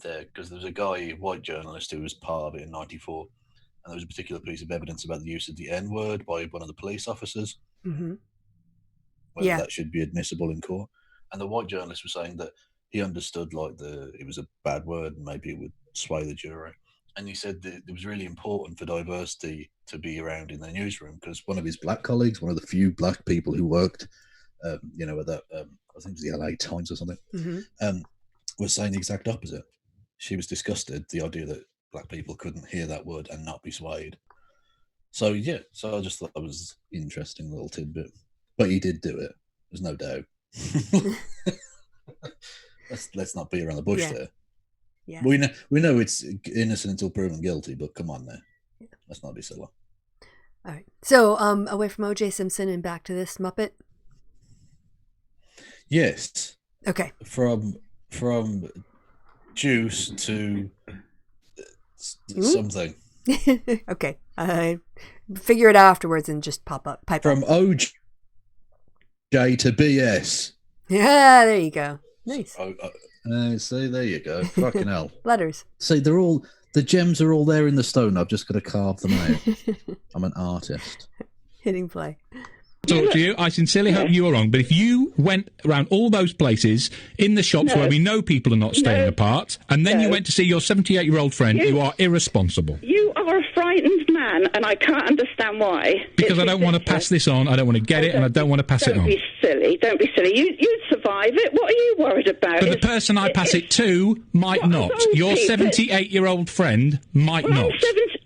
there, because there was a guy, white journalist, who was part of it in '94, and there was a particular piece of evidence about the use of the N-word by one of the police officers. Whether that should be admissible in court. And the white journalist was saying that he understood it was a bad word and maybe it would sway the jury. And he said that it was really important for diversity to be around in the newsroom because one of his black colleagues, one of the few black people who worked, at that, I think it was the LA Times or something, was saying the exact opposite. She was disgusted, the idea that black people couldn't hear that word and not be swayed. So, yeah, I just thought that was an interesting little tidbit. But he did do it, there's no doubt. Let's not beat around the bush there. Yeah. We know it's innocent until proven guilty, but come on there. Let's not be silly. All right. So, away from O.J. Simpson and back to this Muppet. Yes. Okay. From juice to something. Okay. Figure it out afterwards and just pipe up. From OJ to BS. Yeah, there you go. Nice. See, there you go. Fucking hell. Letters. See, the gems are all there in the stone. I've just got to carve them out. I'm an artist. Hitting play. Talk to you. I sincerely hope you are wrong, but if you went around all those places in the shops where we know people are not staying apart, and then you went to see your 78-year-old friend, you are irresponsible. You are a frightened man, and I can't understand why. Because I don't want to pass this on, I don't want to get it, and I don't want to pass it on. Don't be silly. Don't be silly. You'd survive it. What are you worried about? But the person I pass it to might not. Your 78-year-old friend might not.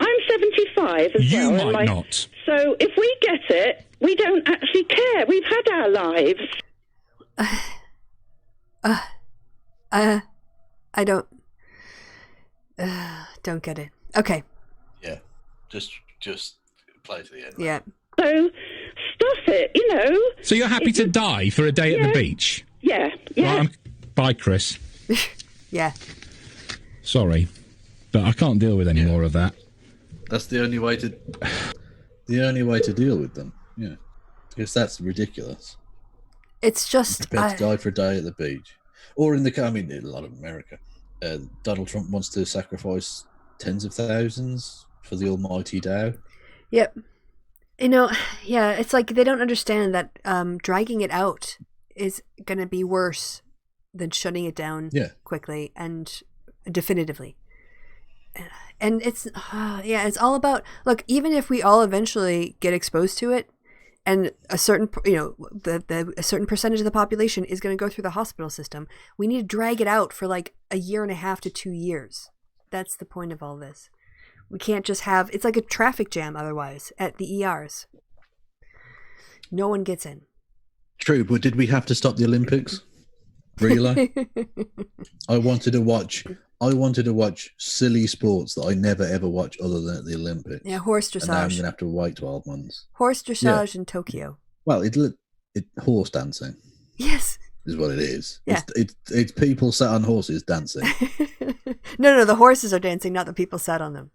I'm 75 as you well. You might not. So if we get it, we don't actually care. We've had our lives. I don't get it. Okay. Yeah. Just play to the end. Yeah. So stuff it, you know. So you're happy to die for a day at the beach? Yeah. Right, bye, Chris. Yeah. Sorry, but I can't deal with any more of that. That's the only way to deal with them. Yeah, because that's ridiculous. It's just prepared to die for a day at the beach, or in a lot of America. Donald Trump wants to sacrifice tens of thousands for the almighty Dow. Yep. It's like they don't understand that dragging it out is going to be worse than shutting it down quickly and definitively. And it's all about, look, even if we all eventually get exposed to it, and a certain a certain percentage of the population is going to go through the hospital system, we need to drag it out for like a year and a half to 2 years. That's the point of all this. We can't just have, it's like a traffic jam otherwise at the ERs. No one gets in. True, but did we have to stop the Olympics? Really? I wanted to watch silly sports that I never ever watch other than at the Olympics. Yeah, horse dressage. And now I'm going to have to wait 12 months. Horse dressage in Tokyo. Well, it's horse dancing. Yes. Is what it is. Yeah. It's people sat on horses dancing. No, the horses are dancing, not the people sat on them.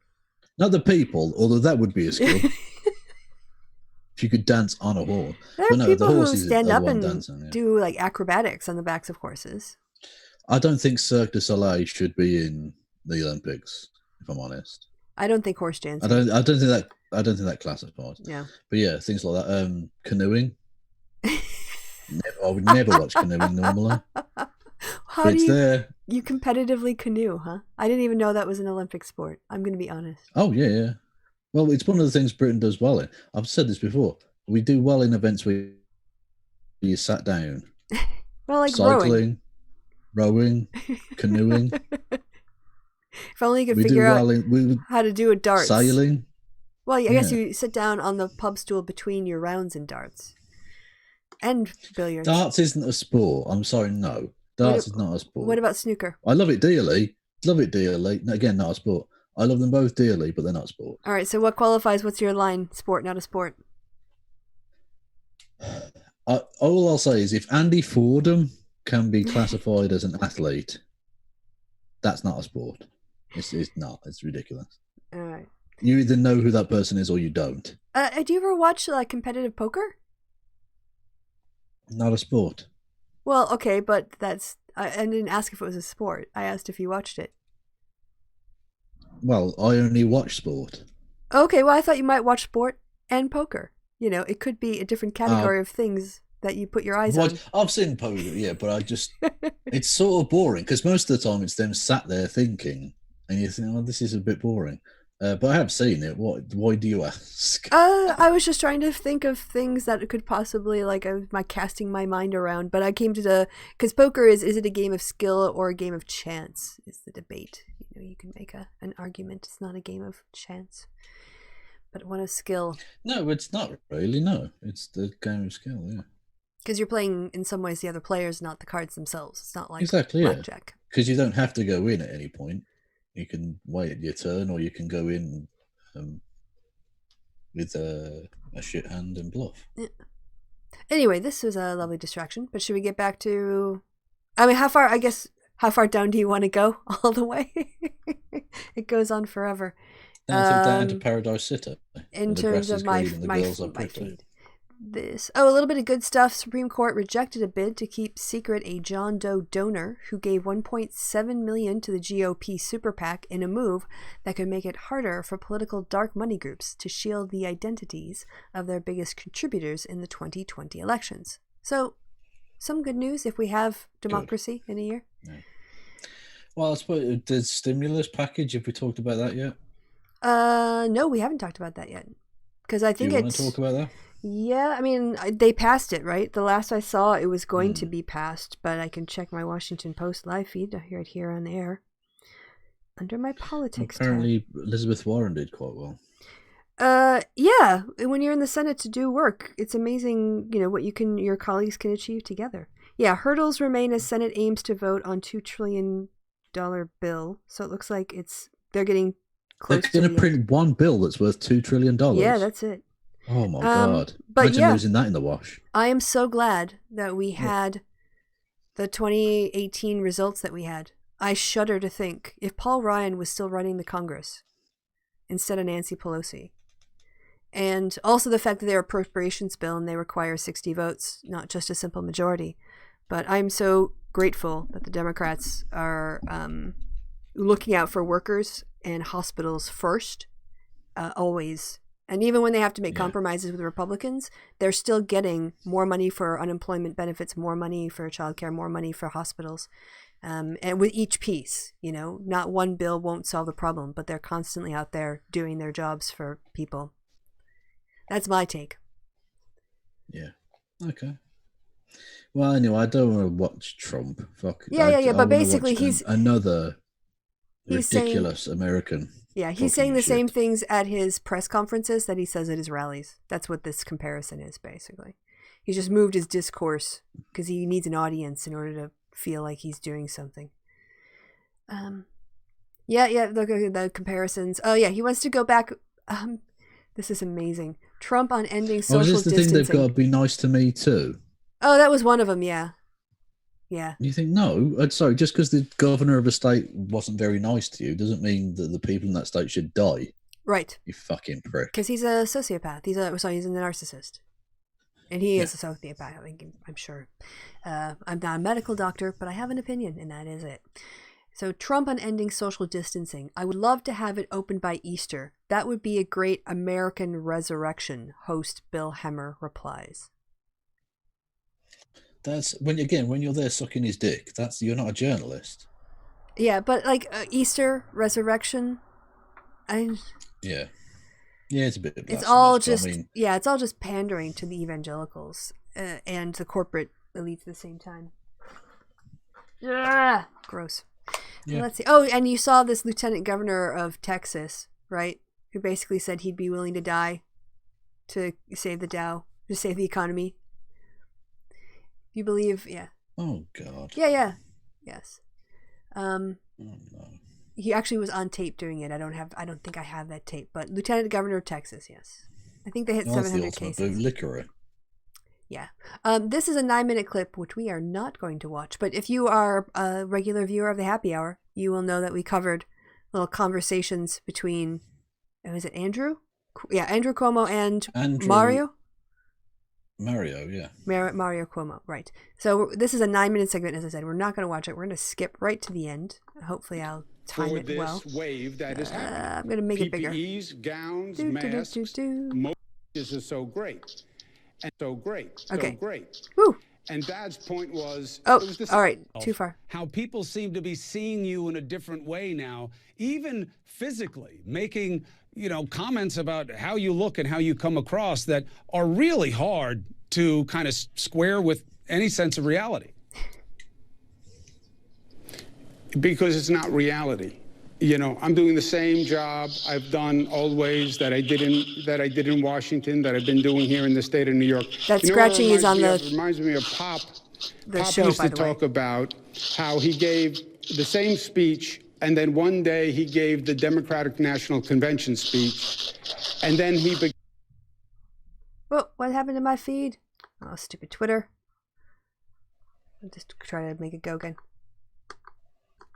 Not the people, although that would be a skill. If you could dance on a horse. There are people who stand up and dancing, do like acrobatics on the backs of horses. I don't think Cirque du Soleil should be in the Olympics, if I'm honest. I don't think horse dancing. I don't think that classifies. Yeah. But yeah, things like that. Canoeing. I would never watch canoeing normally. How do you competitively canoe, huh? I didn't even know that was an Olympic sport. I'm going to be honest. Oh yeah. Well, it's one of the things Britain does well in. I've said this before. We do well in events where you sat down. Well, like rowing, canoeing. If only you could figure out how to do a darts. Sailing. Well, I guess you sit down on the pub stool between your rounds in darts. And billiards. Darts isn't a sport. I'm sorry, no. Darts is not a sport. What about snooker? I love it dearly. Again, not a sport. I love them both dearly, but they're not sports. All right, so what qualifies? What's your line? Sport, not a sport. All I'll say is if Andy Fordham can be classified as an athlete, that's not a sport. It's not. It's ridiculous. All right. You either know who that person is or you don't. Do you ever watch competitive poker? Not a sport. Well, okay, but I didn't ask if it was a sport. I asked if you watched it. Well, I only watch sport. Okay, well, I thought you might watch sport and poker. It could be a different category of things that you put your eyes on. I've seen poker, yeah, but it's sort of boring because most of the time it's them sat there thinking, and you think, oh, this is a bit boring. But I have seen it. Why do you ask? I was just trying to think of things that could possibly, casting my mind around. But I came to because poker is it a game of skill or a game of chance? Is the debate. You can make an argument. It's not a game of chance, but one of skill. No, it's not really. No, it's the game of skill. Yeah. Because you're playing in some ways the other players, not the cards themselves. It's not like exactly blackjack. Because you don't have to go in at any point. You can wait your turn, or you can go in with a shit hand and bluff. Yeah. Anyway, this was a lovely distraction. But should we get back to? I mean, how far? I guess How far down do you want to go? All the way? It goes on forever. Down to Paradise City. In terms of my feed. A little bit of good stuff. Supreme Court rejected a bid to keep secret a John Doe donor who gave $1.7 million to the GOP super PAC in a move that could make it harder for political dark money groups to shield the identities of their biggest contributors in the 2020 elections. So, some good news if we have democracy in a year. Yeah. Well, I suppose the stimulus package, have we talked about that yet? No, we haven't talked about that yet. Because I think Do you want to talk about that? Yeah, I mean, they passed it, right? The last I saw, it was going to be passed, but I can check my Washington Post live feed right here on the air. Under my politics Apparently, tab. Elizabeth Warren did quite well. Yeah, when you're in the Senate to do work, it's amazing, what your colleagues can achieve together. Yeah, hurdles remain as Senate aims to vote on $2 trillion bill, so it looks like they're getting close to They're going to print one bill that's worth $2 trillion. Yeah, that's it. Oh my God. But imagine losing that in the wash. I am so glad that we had the 2018 results that we had. I shudder to think if Paul Ryan was still running the Congress instead of Nancy Pelosi. And also the fact that they're appropriations bill and they require 60 votes, not just a simple majority. But I'm so grateful that the Democrats are looking out for workers and hospitals first, always. And even when they have to make compromises with the Republicans, they're still getting more money for unemployment benefits, more money for childcare, more money for hospitals. And with each piece, not one bill won't solve the problem, but they're constantly out there doing their jobs for people. That's my take. Yeah. Okay. Well, anyway, I don't want to watch Trump. Fuck. Yeah. But basically, he's another ridiculous American. Yeah, he's saying the same things at his press conferences that he says at his rallies. That's what this comparison is, basically. He's just moved his discourse because he needs an audience in order to feel like he's doing something. The comparisons. Oh, yeah, he wants to go back. This is amazing. Trump on ending social distancing. Is this the thing they've got to be nice to me too? Oh, that was one of them, yeah. Yeah. You think, no, sorry, just because the governor of a state wasn't very nice to you doesn't mean that the people in that state should die. Right. You fucking prick. Because he's a sociopath. He's a narcissist. And he is a sociopath, I'm sure. I'm not a medical doctor, but I have an opinion, and that is it. So Trump on ending social distancing. I would love to have it open by Easter. That would be a great American resurrection, host Bill Hemmer replies. That's when you're there sucking his dick. You're not a journalist. Yeah, but Easter resurrection, yeah, it's a bit. It's all just it's all just pandering to the evangelicals and the corporate elites at the same time. Yeah, gross. Yeah. Let's see. Oh, and you saw this lieutenant governor of Texas, right? Who basically said he'd be willing to die to save the Dow, to save the economy. You believe, yeah. Oh God. Yeah. Yes. No. He actually was on tape doing it. I don't think I have that tape, but Lieutenant Governor of Texas, yes. I think they hit 700 cases. Liquor. Yeah. This is a 9-minute clip, which we are not going to watch. But if you are a regular viewer of the Happy Hour, you will know that we covered little conversations between, was it Andrew? Yeah, Andrew Cuomo and Mario. Mario, yeah. Mario Cuomo, right. So this is a 9-minute segment, as I said. We're not going to watch it. We're going to skip right to the end. Hopefully I'll time it well. Wave that is happening. I'm going to make it bigger. PPEs, gowns, masks, this is so great. And so great. So great. Woo. And Dad's point was... all right. Too far. How people seem to be seeing you in a different way now, even physically, making... comments about how you look and how you come across that are really hard to kind of square with any sense of reality. Because it's not reality. I'm doing the same job I've done always that I did in Washington, that I've been doing here in the state of New York. That scratching is on the... It reminds me of Pop. The Pop show, used by to the way. talk about how he gave the same speech, and then one day he gave the Democratic National Convention speech, and then he... Oh, what happened to my feed? Oh, stupid Twitter. I'll just try to make it go again.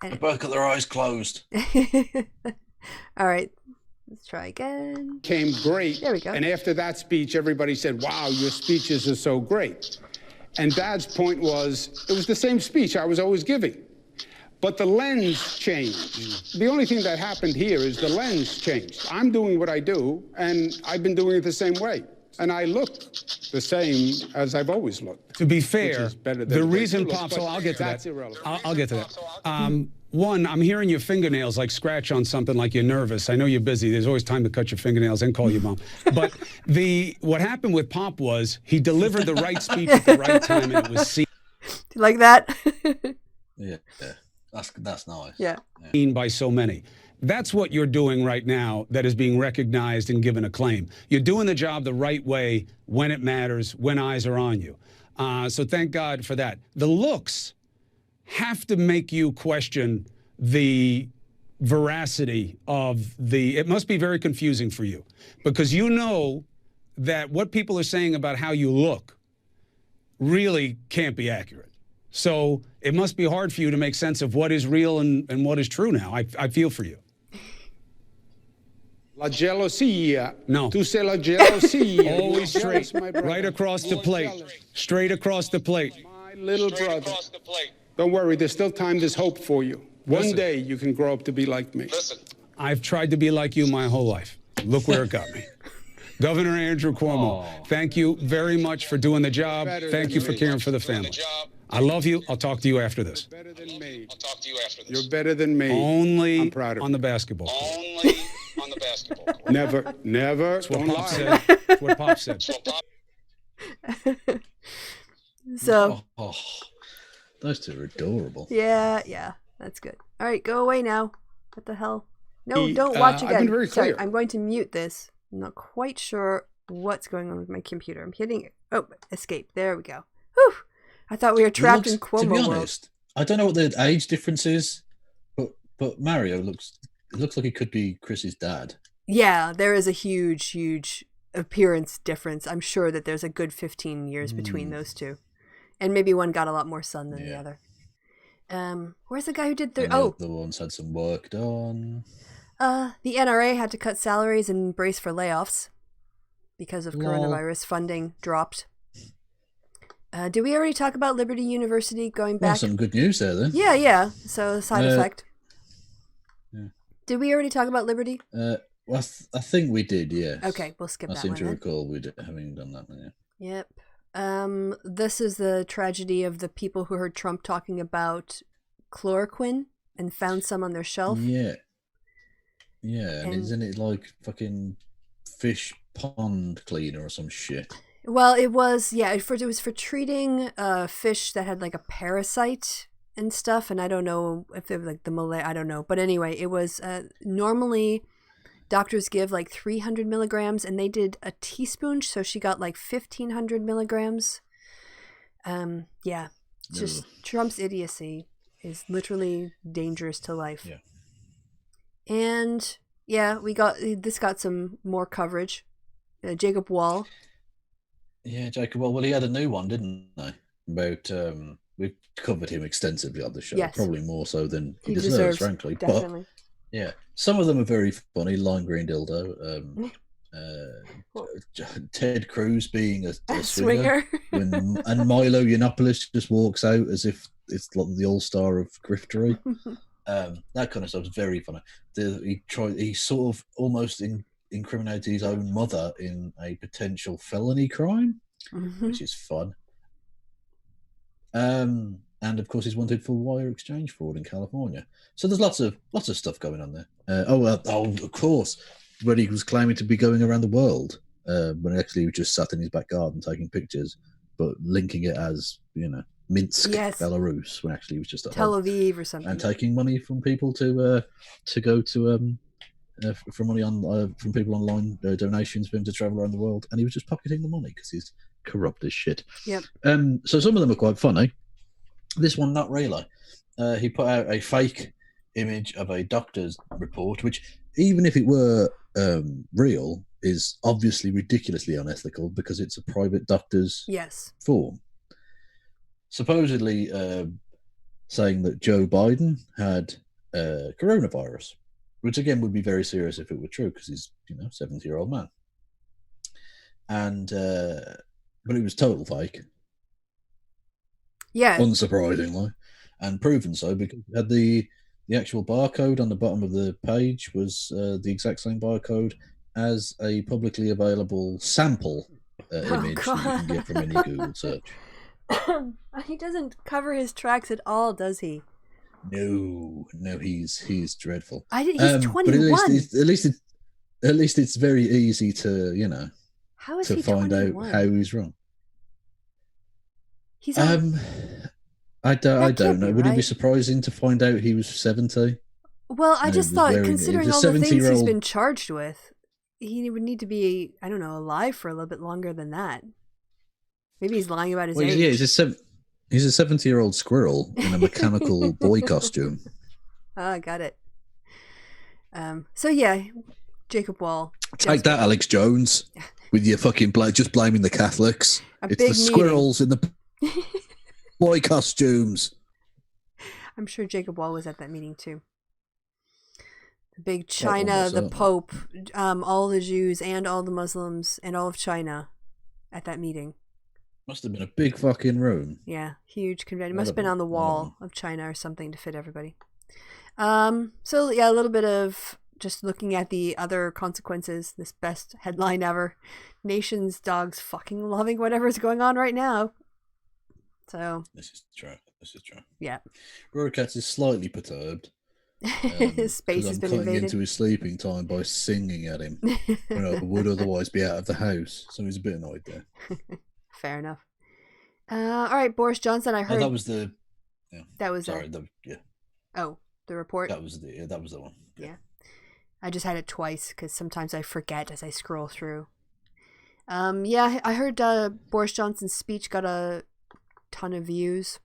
They both got their eyes closed. All right. Let's try again. Came great. There we go. And after that speech, everybody said, wow, your speeches are so great. And Dad's point was, it was the same speech I was always giving. But the lens changed. The only thing that happened here is the lens changed. I'm doing what I do, and I've been doing it the same way. And I look the same as I've always looked. To be fair, better than the the reason way you Pop, look, so but I'll get to that's that. irrelevant. I'll get to that. One, I'm hearing your fingernails like scratch on something like you're nervous. I know you're busy. There's always time to cut your fingernails and call your mom. But what happened with Pop was he delivered the right speech at the right time, and it was seen. Do you like that? Yeah. That's nice. Yeah. Seen by so many. That's what you're doing right now that is being recognized and given acclaim. You're doing the job the right way when it matters, when eyes are on you. So thank God for that. The looks have to make you question the veracity of it must be very confusing for you because you know that what people are saying about how you look really can't be accurate. So it must be hard for you to make sense of what is real and what is true now. I feel for you. La gelosia. No. Tu sei la gelosia. Always You're jealous, straight, my brother. right across the You're plate, jealous. straight across the plate. My little brother. Don't worry, there's still time, there's hope for you. One Listen. day you can grow up to be like me. I've tried to be like you my whole life. Look where it got me. Governor Andrew Cuomo, thank you very much for doing the job. Thank you for caring for the family. I love you. I'll talk to you after this. Better than me. You're better than me. Only I'm proud of on you. the basketball court. Only on the basketball court. Never. That's what Don't Pop lie. said. That's what Pop said. So, Those two are adorable. yeah, that's good. All right, go away now. What the hell? No, don't watch again. I've been very Sorry, clear. I'm going to mute this. I'm not quite sure what's going on with my computer. I'm hitting escape. There we go. Whew. I thought we were trapped in Cuomo To be world. honest, I don't know what the age difference is, but Mario looks like he could be Chris's dad. Yeah, there is a huge appearance difference. I'm sure that there's a good 15 years between those two. And maybe one got a lot more sun than the other. Where's the guy who did The other ones had some work done. The NRA had to cut salaries and brace for layoffs because of Lol. coronavirus funding dropped. Did we already talk about Liberty University going Well, back? some good news there then. Yeah. So side effect. Yeah. Did we already talk about Liberty? Well, I think we did, yes. Okay, we'll skip I that seem one to then. recall we having done that one, yeah. Yep. This is the tragedy of the people who heard Trump talking about chloroquine and found some on their shelf. Yeah. Yeah, and isn't it like fucking fish pond cleaner or some shit? Well, it was for treating fish that had like a parasite and stuff, and I don't know if it was like the Malay, I don't know, but anyway, it was normally doctors give like 300 milligrams, and they did a teaspoon, so she got like 1,500 milligrams. Yeah, just Trump's idiocy is literally dangerous to life. Yeah. And yeah, this got some more coverage. Jacob Wall. Yeah, Jacob. Well, he had a new one, didn't he? About we've covered him extensively on the show, Yes. probably more so than he He deserves, frankly. definitely. But yeah, some of them are very funny. Lime Green Dildo. Ted Cruz being a swinger, and Milo Yiannopoulos just walks out as if it's like the all-star of griftery. That kind of stuff is very funny. He sort of almost incriminated his own mother in a potential felony crime, which is fun. And of course, he's wanted for wire exchange fraud in California. So there's lots of stuff going on there. Of course, when he was claiming to be going around the world, when actually he was just sat in his back garden taking pictures, but linking it as Minsk, Yes. Belarus, when actually he was just at Tel home. Aviv or something. And taking money from people to go to for money on from people online donations for him to travel around the world, and he was just pocketing the money because he's corrupt as shit. Yep. So some of them are quite funny. This one, not really. He put out a fake image of a doctor's report, which, even if it were real, is obviously ridiculously unethical because it's a private doctor's Yes. form. Supposedly, saying that Joe Biden had coronavirus, which again would be very serious if it were true, because he's 70-year-old man. And but it was total fake. Yeah. Unsurprisingly, and proven so, because it had the actual barcode on the bottom of the page was the exact same barcode as a publicly available sample image that you can get from any Google search. He doesn't cover his tracks at all, does he? No, he's dreadful. He's 21. But at least it's very easy to How is to he find 21? out how he's wrong. He's I don't know. be Would it be right. surprising to find out he was 70? Well, I And just he was thought, wearing- considering he was all a the things he's 70-year-old been charged with, he would need to be, I don't know, alive for a little bit longer than that. Maybe he's lying about his Well, age. yeah, he's a 70-year-old squirrel in a mechanical boy costume. I got it. So yeah, Jacob Wall. Take that, Alex Jones, with your fucking just blaming the Catholics. It's big the squirrels in the boy costumes. I'm sure Jacob Wall was at that meeting too. The big Oh, China, almost the certainly. Pope, all the Jews and all the Muslims and all of China at that meeting. Must have been a big fucking room. Yeah, huge convention. Lot Must have of been them, on the lot of wall of China or something to fit everybody. So yeah, a little bit of just looking at the other consequences. This best headline ever: nation's dogs fucking loving whatever's going on right now. So This is true. yeah, Warcorpse is slightly perturbed. his space 'cause has I'm been cutting invaded. into his sleeping time by singing at him when I would otherwise be out of the house. So he's a bit annoyed there. Fair enough. All right, Boris Johnson. I heard that was the. Yeah. that was Sorry. Yeah. oh, the report. That was the one. Yeah. I just had it twice because sometimes I forget as I scroll through. Yeah, I heard Boris Johnson's speech got a ton of views.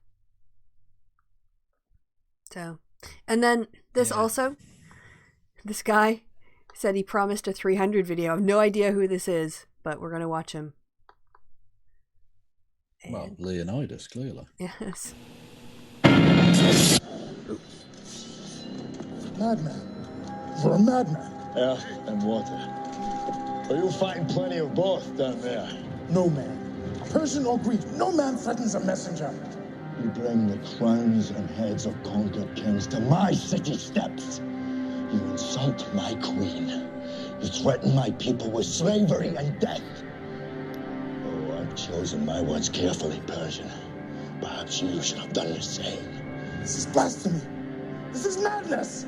So, and then this also, this guy said he promised a 300 video. I have no idea who this is, but we're gonna watch him. Well, Leonidas, clearly. Yes. Madman. You're a madman. Air and water. Are you fighting plenty of both down there? No man. Persian or Greek, no man threatens a messenger. You bring the crowns and heads of conquered kings to my city steps. You insult my queen. You threaten my people with slavery and death. Oh, I've chosen my words carefully, Persian. Perhaps you should have done the same. This is blasphemy. This is madness.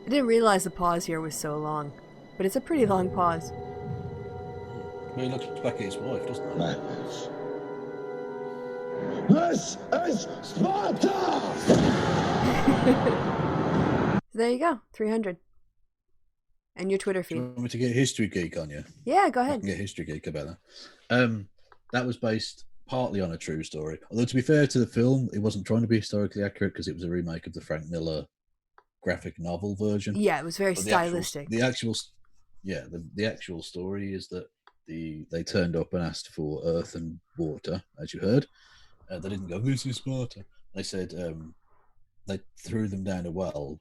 I didn't realize the pause here was so long, but it's a pretty long pause. Well, he looks back at his wife, doesn't he? Madness. This is Sparta! So there you go, 300. And your Twitter Do you feed. want me to get History Geek on you? Yeah, go I ahead. can get History Geek about that. That was based partly on a true story. Although, to be fair to the film, it wasn't trying to be historically accurate because it was a remake of the Frank Miller graphic novel version. Yeah, it was very But stylistic. The actual story is that they turned up and asked for earth and water, as you heard. They didn't go, "This is Sparta." They said they threw them down a well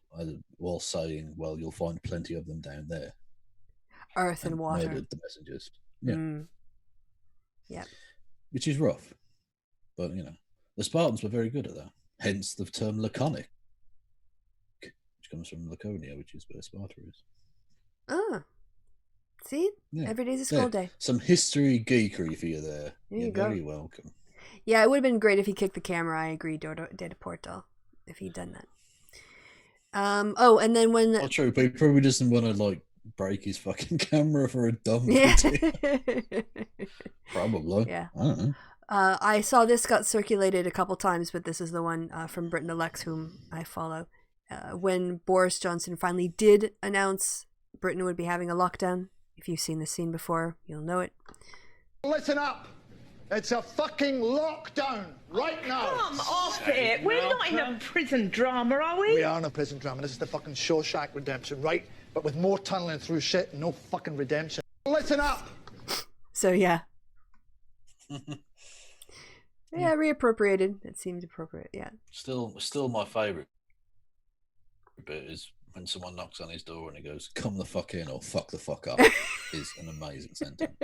while saying, "Well, you'll find plenty of them down there." Earth and water. Murdered the messengers. Yeah. Yeah. Which is rough. But, the Spartans were very good at that. Hence the term laconic, which comes from Laconia, which is where Sparta is. Ah. See? Yeah. Every day's a school There. day. Some history geeky for you there. There You're you go. very welcome. Yeah, it would have been great if he kicked the camera. I agree, Data Portal, if he'd done that. Oh, and then when... Not true, but he probably doesn't want to, break his fucking camera for a dumb Yeah. video. Probably. Yeah. I don't know. I saw this got circulated a couple times, but this is the one from Britain Elects, whom I follow. When Boris Johnson finally did announce Britain would be having a lockdown. If you've seen this scene before, you'll know it. Listen up. It's a fucking lockdown right now. Come off it. We're not in a prison drama, are we? We are in a prison drama. This is the fucking Shawshank Redemption, right? But with more tunneling through shit and no fucking redemption. Listen up! So, yeah. Yeah, reappropriated. It seemed appropriate, yeah. Still my favourite bit is when someone knocks on his door and he goes, "Come the fuck in" or "Fuck the fuck up." Is an amazing sentence.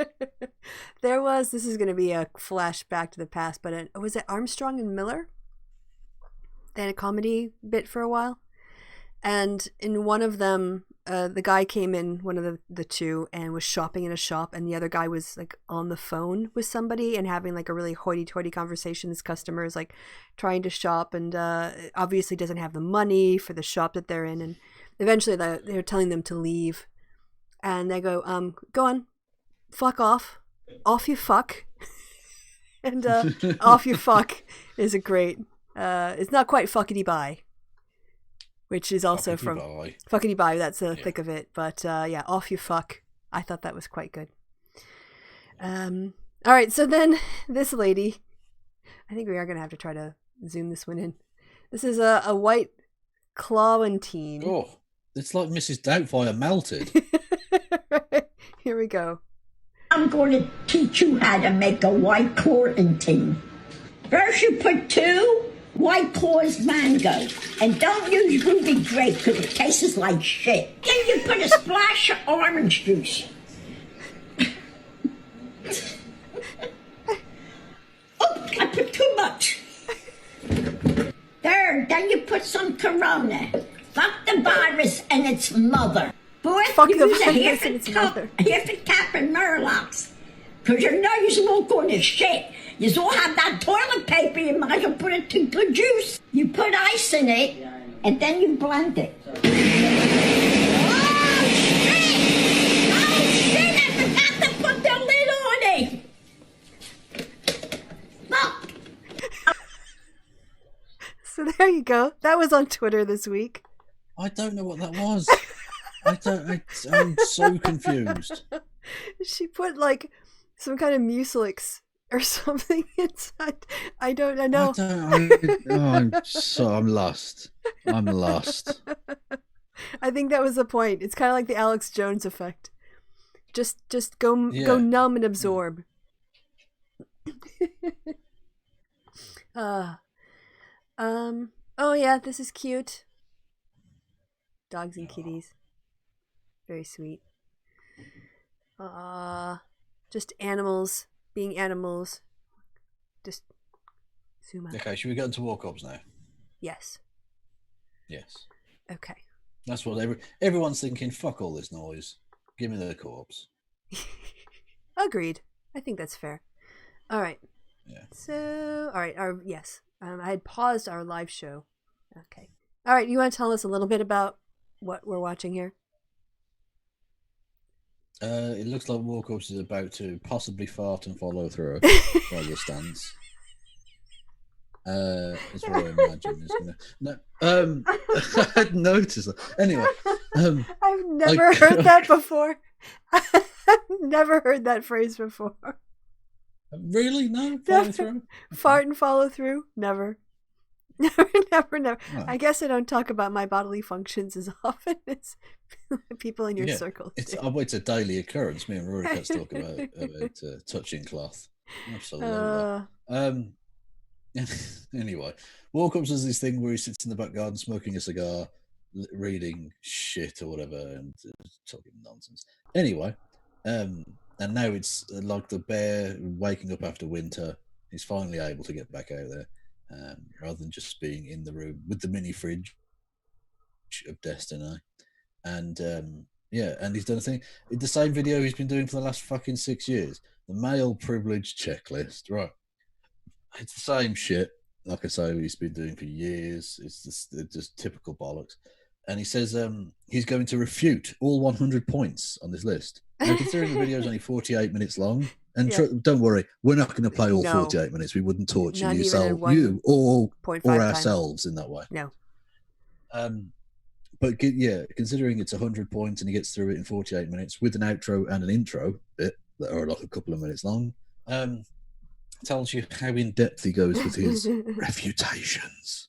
This is going to be a flashback to the past, but was it Armstrong and Miller? They had a comedy bit for a while. And in one of them, the guy came in, one of the two, and was shopping in a shop, and the other guy was like on the phone with somebody and having like a really hoity-toity conversation. This customer is like trying to shop and obviously doesn't have the money for the shop that they're in, and eventually they're telling them to leave, and they go, "Go on, fuck off you fuck," and "off you fuck" is a great. It's not quite fuckity bye. Which is also from Fuckity Bye, that's the thick of it. But yeah, "off you fuck." I thought that was quite good. All right, so then this lady, I think we are going to have to try to zoom this one in. This is a white Clawentine. Oh, it's like Mrs. Doubtfire melted. Here we go. I'm going to teach you how to make a white Clawentine. First you put 2 White Claws mango. And don't use ruby grape because it tastes like shit. Then you put a splash of orange juice. Oh, I put too much. Third, then you put some Corona. Fuck the virus and its mother. Fourth, Fuck you the use a virus and its mother. Hiffin cap and Murlocs. Because your nose won't go to shit. You all have that toilet paper, you might as well put it to good juice. You put ice in it, and then you blend it. Oh, shit! Oh, shit! I forgot to put the lid on it! Look! So there you go. That was on Twitter this week. I don't know what that was. I'm so confused. She put like some kind of mucilix or something inside. I don't know. I'm lost. I'm lost. I think that was the point. It's kind of like the Alex Jones effect. Just go numb and absorb. Oh yeah, this is cute. Dogs and kitties. Very sweet. Just animals being animals. Just zoom out. Okay, should we get into Warcorpse now? Yes. Yes. Okay. That's what everyone's thinking. Fuck all this noise. Give me the corpse. Agreed. I think that's fair. All right. Yeah. So, all right. Yes. I had paused our live show. Okay. All right. You want to tell us a little bit about what we're watching here? It looks like Warcorpse is about to possibly fart and follow through by the stance. Is what I imagine is gonna. No, I hadn't noticed that. Anyway, I've never heard that before. I've never heard that phrase before. Really? No? Follow through? Fart and follow through? Never. Never. No. I guess I don't talk about my bodily functions as often as people in your circle. It's a daily occurrence. Me and Rory Cats talk about touching cloth. Absolutely. Anyway, Warcorpse does this thing where he sits in the back garden smoking a cigar, reading shit or whatever, and talking nonsense. Anyway, and now it's like the bear waking up after winter. He's finally able to get back out there. Rather than just being in the room with the mini fridge of Destiny. And and he's done a thing. The same video he's been doing for the last fucking 6 years. The male privilege checklist, right? It's the same shit, like I say, he's been doing for years. It's just typical bollocks. And he says he's going to refute all 100 points on this list. Now, considering the video is only 48 minutes long, and don't worry, we're not going to play all 48 minutes. We wouldn't torture you or ourselves in that way. No. But considering it's 100 points and he gets through it in 48 minutes with an outro and an intro bit that are like a couple of minutes long, Tells you how in depth he goes with his refutations.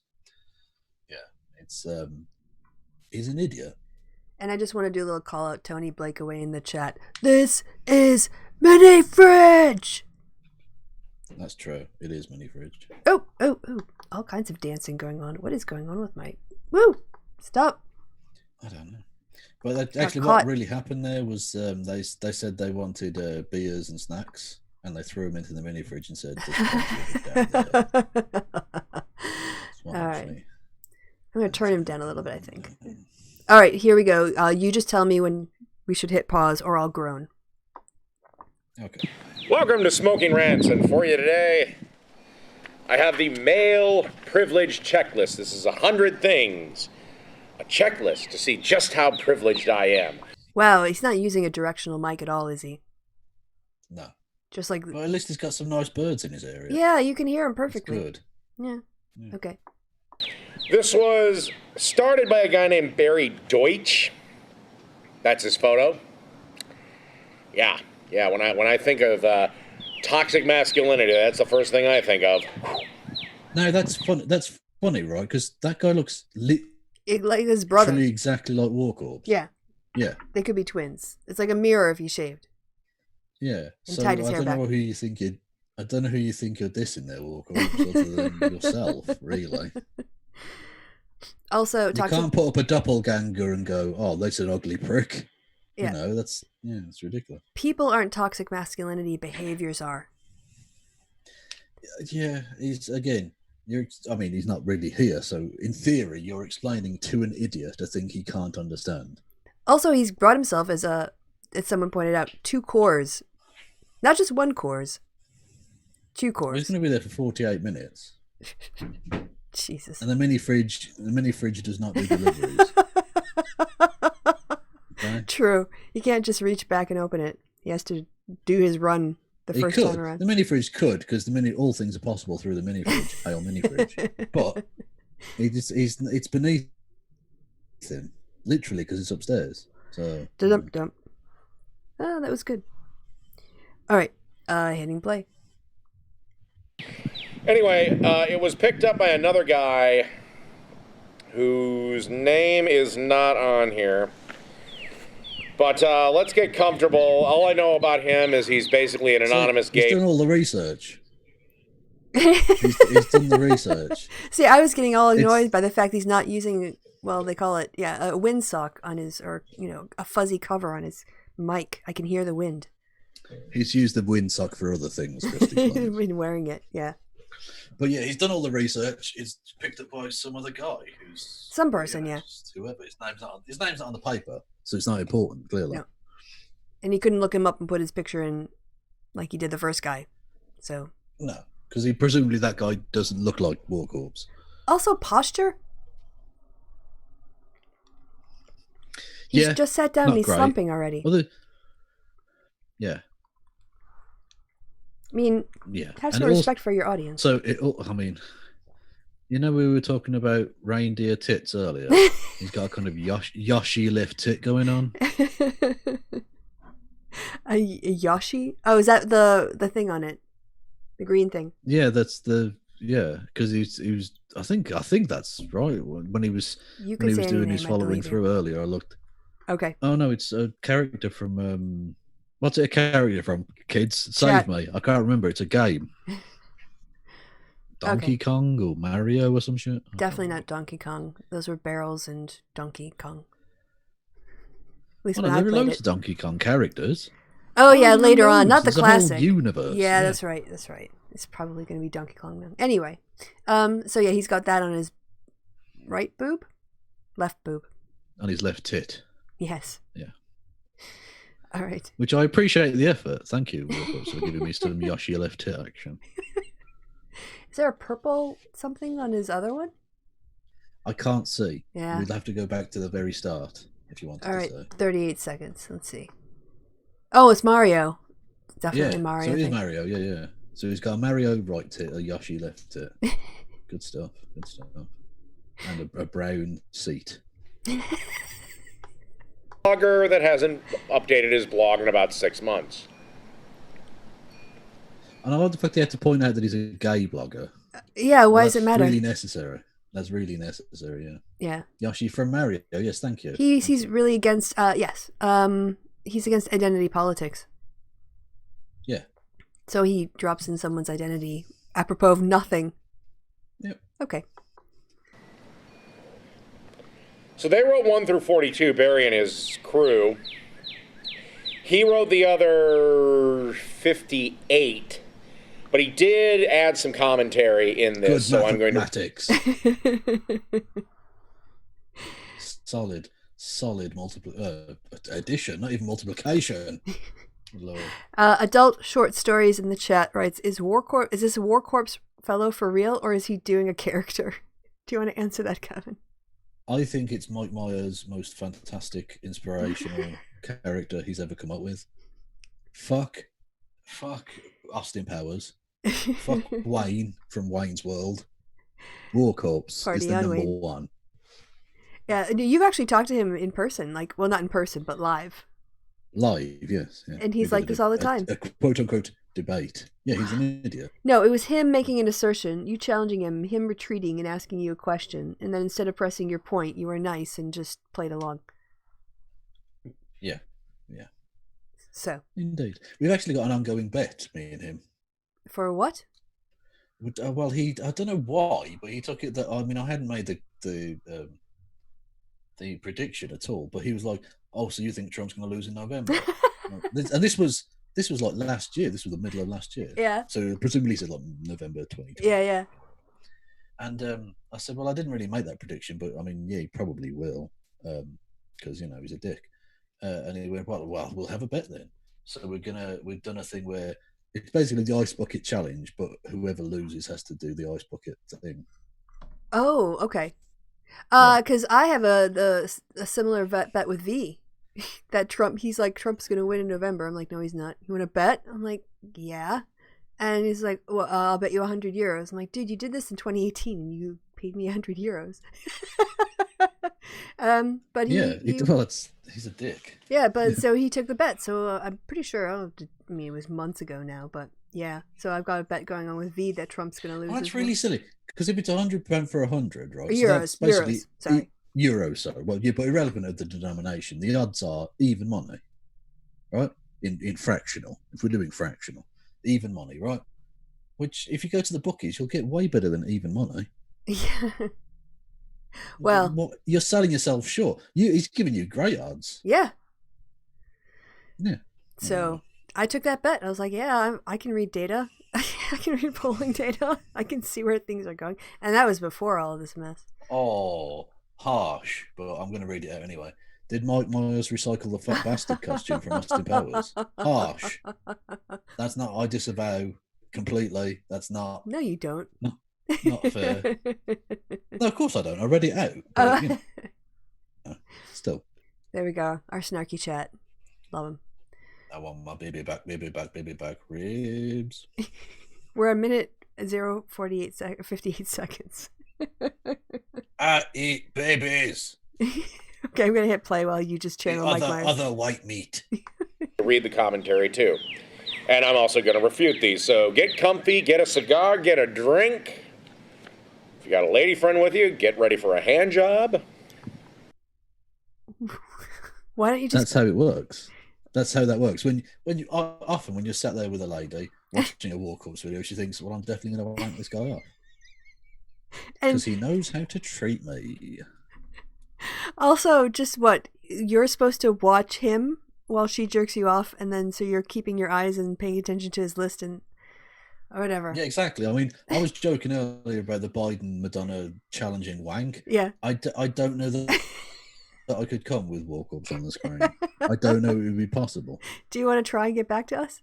Yeah, it's he's an idiot. And I just want to do a little call out Tony Blake away in the chat. This is Mini Fridge. That's true. It is Mini Fridge. Oh. All kinds of dancing going on. What is going on with my... Woo! Stop. I don't know. But actually what really happened there was they said they wanted beers and snacks, and they threw them into the mini fridge and said, all right. I'm going to turn him down a little bit, I think. All right, here we go. You just tell me when we should hit pause, or I'll groan. Okay. Welcome to Smoking Rants, and for you today, I have the male privilege checklist. This is 100 things. A checklist to see just how privileged I am. Wow, he's not using a directional mic at all, is he? No. Just like... Well, at least he's got some nice birds in his area. Yeah, you can hear him perfectly. That's good. Yeah. Okay. This was started by a guy named Barry Deutsch. That's his photo. Yeah. When I think of toxic masculinity, that's the first thing I think of. No, that's funny. That's funny, right? Because that guy looks like his brother. Exactly like Warcorpse. Yeah. Yeah. They could be twins. It's like a mirror if he shaved. Yeah. And so tied his I hair don't know back. who you think you'd. I don't know who you think you're dissing there, Warcorpse, other than yourself, really. Also, you can't put up a doppelganger and go, "Oh, that's an ugly prick." Yeah. You know, it's ridiculous. People aren't toxic masculinity. Behaviors are. Yeah, he's not really here, so in theory, you're explaining to an idiot a thing he can't understand. Also, he's brought himself as someone pointed out, 2 cores, not just 1 cores. 2 cores. He's going to be there for 48 minutes. Jesus. And the mini fridge does not do deliveries. Okay? True. He can't just reach back and open it. He has to do his run the first time around. The mini fridge could, because all things are possible through the mini fridge. Hail mini fridge. But it's beneath him, literally, because it's upstairs. So. Dump. Oh, that was good. All right. Hitting play. Anyway, it was picked up by another guy whose name is not on here. But let's get comfortable. All I know about him is he's basically an anonymous gay... He's done all the research. he's done the research. See, I was getting all annoyed by the fact he's not using, well, they call it, a windsock on his, or, a fuzzy cover on his mic. I can hear the wind. He's used the windsock for other things, Kristi. He's been wearing it, yeah. But yeah, he's done all the research. It's picked up by some other guy who's... Some person, yeah. Whoever. His name's not on the paper, so it's not important, clearly. No. And he couldn't look him up and put his picture in like he did the first guy. So... No, because presumably that guy doesn't look like Warcorpse. Also, posture? He's just sat down and he's slumping already. Well, yeah. I mean, have some respect for your audience. So, we were talking about reindeer tits earlier. He's got a kind of Yoshi lift tit going on. A Yoshi? Oh, is that the thing on it? The green thing? Yeah, that's because he was. I think that's right. When he was doing his following through earlier, I looked. Okay. Oh no, it's a character from. What's it a character from? Kids, save me! I can't remember. It's a game. Donkey Kong or Mario or some shit. Definitely not Donkey Kong. Those were Barrels and Donkey Kong. At least there were loads of Donkey Kong characters. Oh yeah, later on, not the There's classic a whole universe. Yeah, that's right. It's probably going to be Donkey Kong now. Anyway, so yeah, he's got that on his right boob, left boob, on his left tit. Yes. Yeah. All right. Which I appreciate the effort. Thank you, Warcorpse, for giving me some Yoshi left tit action. Is there a purple something on his other one? I can't see. Yeah. We'd have to go back to the very start if you wanted All right, to say. 38 seconds. Let's see. Oh, it's Mario. It's definitely Yeah, Mario. so it is Mario, yeah. So he's got a Mario right tit, a Yoshi left tit. Good stuff. And a brown seat. Blogger that hasn't updated his blog in about 6 months. And I love the fact they had to point out that he's a gay blogger. Yeah, why does it matter? Really necessary. That's really necessary, yeah. Yeah. Yoshi from Mario, yes, thank you. He's really against, yes. He's against identity politics. Yeah. So he drops in someone's identity apropos of nothing. Yep. Okay. So they wrote 1 through 42, Barry and his crew. He wrote the other 58, but he did add some commentary in this, so I'm going to... Solid addition, not even multiplication. Lord. Adult short stories in the chat writes, is this a Warcorpse fellow for real, or is he doing a character? Do you want to answer that, Kevin? I think it's Mike Myers' most fantastic, inspirational character he's ever come up with. Fuck Austin Powers. Fuck Wayne from Wayne's World. Warcorpse is the number Wayne. One. Yeah, you've actually talked to him in person, like, well, not in person, but live. Live, yes. Yeah. And he's like this all the time. A quote-unquote debate. Yeah, he's an idiot. No, it was him making an assertion, you challenging him retreating and asking you a question, and then instead of pressing your point, you were nice and just played along. Yeah. So. Indeed. We've actually got an ongoing bet, me and him. For what? Well, I don't know why, but he took it that, I mean, I hadn't made the prediction at all, but he was like, oh, so you think Trump's going to lose in November? And this was like last year. This was the middle of last year. Yeah. So presumably he said like November 2020. Yeah. And I said, well, I didn't really make that prediction, but I mean, yeah, he probably will, because he's a dick. And he went, well, we'll have a bet then. So we've done a thing where it's basically the ice bucket challenge, but whoever loses has to do the ice bucket thing. Oh, okay. Because I have a similar bet with V. That he's like, Trump's going to win in November. I'm like, no, he's not. You want to bet? I'm like, yeah. And he's like, well, I'll bet you 100 euros. I'm like, dude, you did this in 2018 and you paid me 100 euros. But he's a dick. Yeah, but so he took the bet. So I'm pretty sure, it was months ago now, but yeah. So I've got a bet going on with V that Trump's going to lose. Oh, that's really silly. Because if it's £100 for 100, right? Euros, so that's basically sorry. Euros, sorry. Well, yeah, but irrelevant of the denomination. The odds are even money, right? In fractional. If we're doing fractional, even money, right? Which, if you go to the bookies, you'll get way better than even money. Yeah. Well, you're selling yourself short. He's giving you great odds. Yeah. Yeah. So I took that bet. I was like, yeah, I can read data. I can read polling data. I can see where things are going. And that was before all of this mess. Oh, harsh, but I'm going to read it out anyway. Did Mike Myers recycle the fat bastard costume from Austin Powers? Harsh. That's not, I disavow completely. That's not. No, you don't. No, not fair. No, of course I don't. I read it out. But, still. There we go. Our snarky chat. Love him. I want my baby back ribs. We're a minute 58 seconds. I eat babies. Okay, I'm going to hit play while you just channel Mike Myers. Other white meat. Read the commentary too. And I'm also going to refute these. So get comfy, get a cigar, get a drink. If you got a lady friend with you, get ready for a hand job. Why don't you just... That's how it works. That's how that works. When you often when you're sat there with a lady watching a Warcorpse video, she thinks, well, I'm definitely going to wank this guy off. Because he knows how to treat me. Also, just you're supposed to watch him while she jerks you off, and then so you're keeping your eyes and paying attention to his list and or whatever. Yeah, exactly. I mean, I was joking earlier about the Biden Madonna challenging wank. Yeah. I don't know that I could come with Warcorpse on the screen. I don't know it would be possible. Do you want to try and get back to us?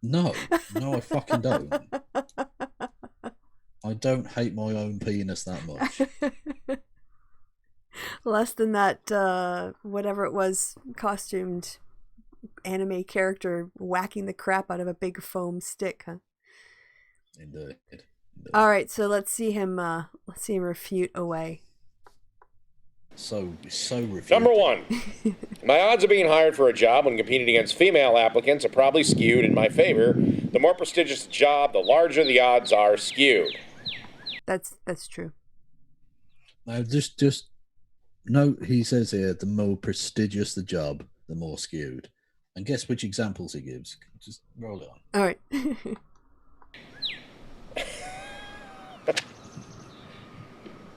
No, I fucking don't. I don't hate my own penis that much. Less than that, whatever it was, costumed anime character whacking the crap out of a big foam stick, huh? Indeed. All right, so let's see him refute away. So refuted. Number 1. My odds of being hired for a job when competing against female applicants are probably skewed in my favor. The more prestigious the job, the larger the odds are skewed. That's true. Now, just note, he says here, the more prestigious the job, the more skewed. And guess which examples he gives. Just roll it on. All right.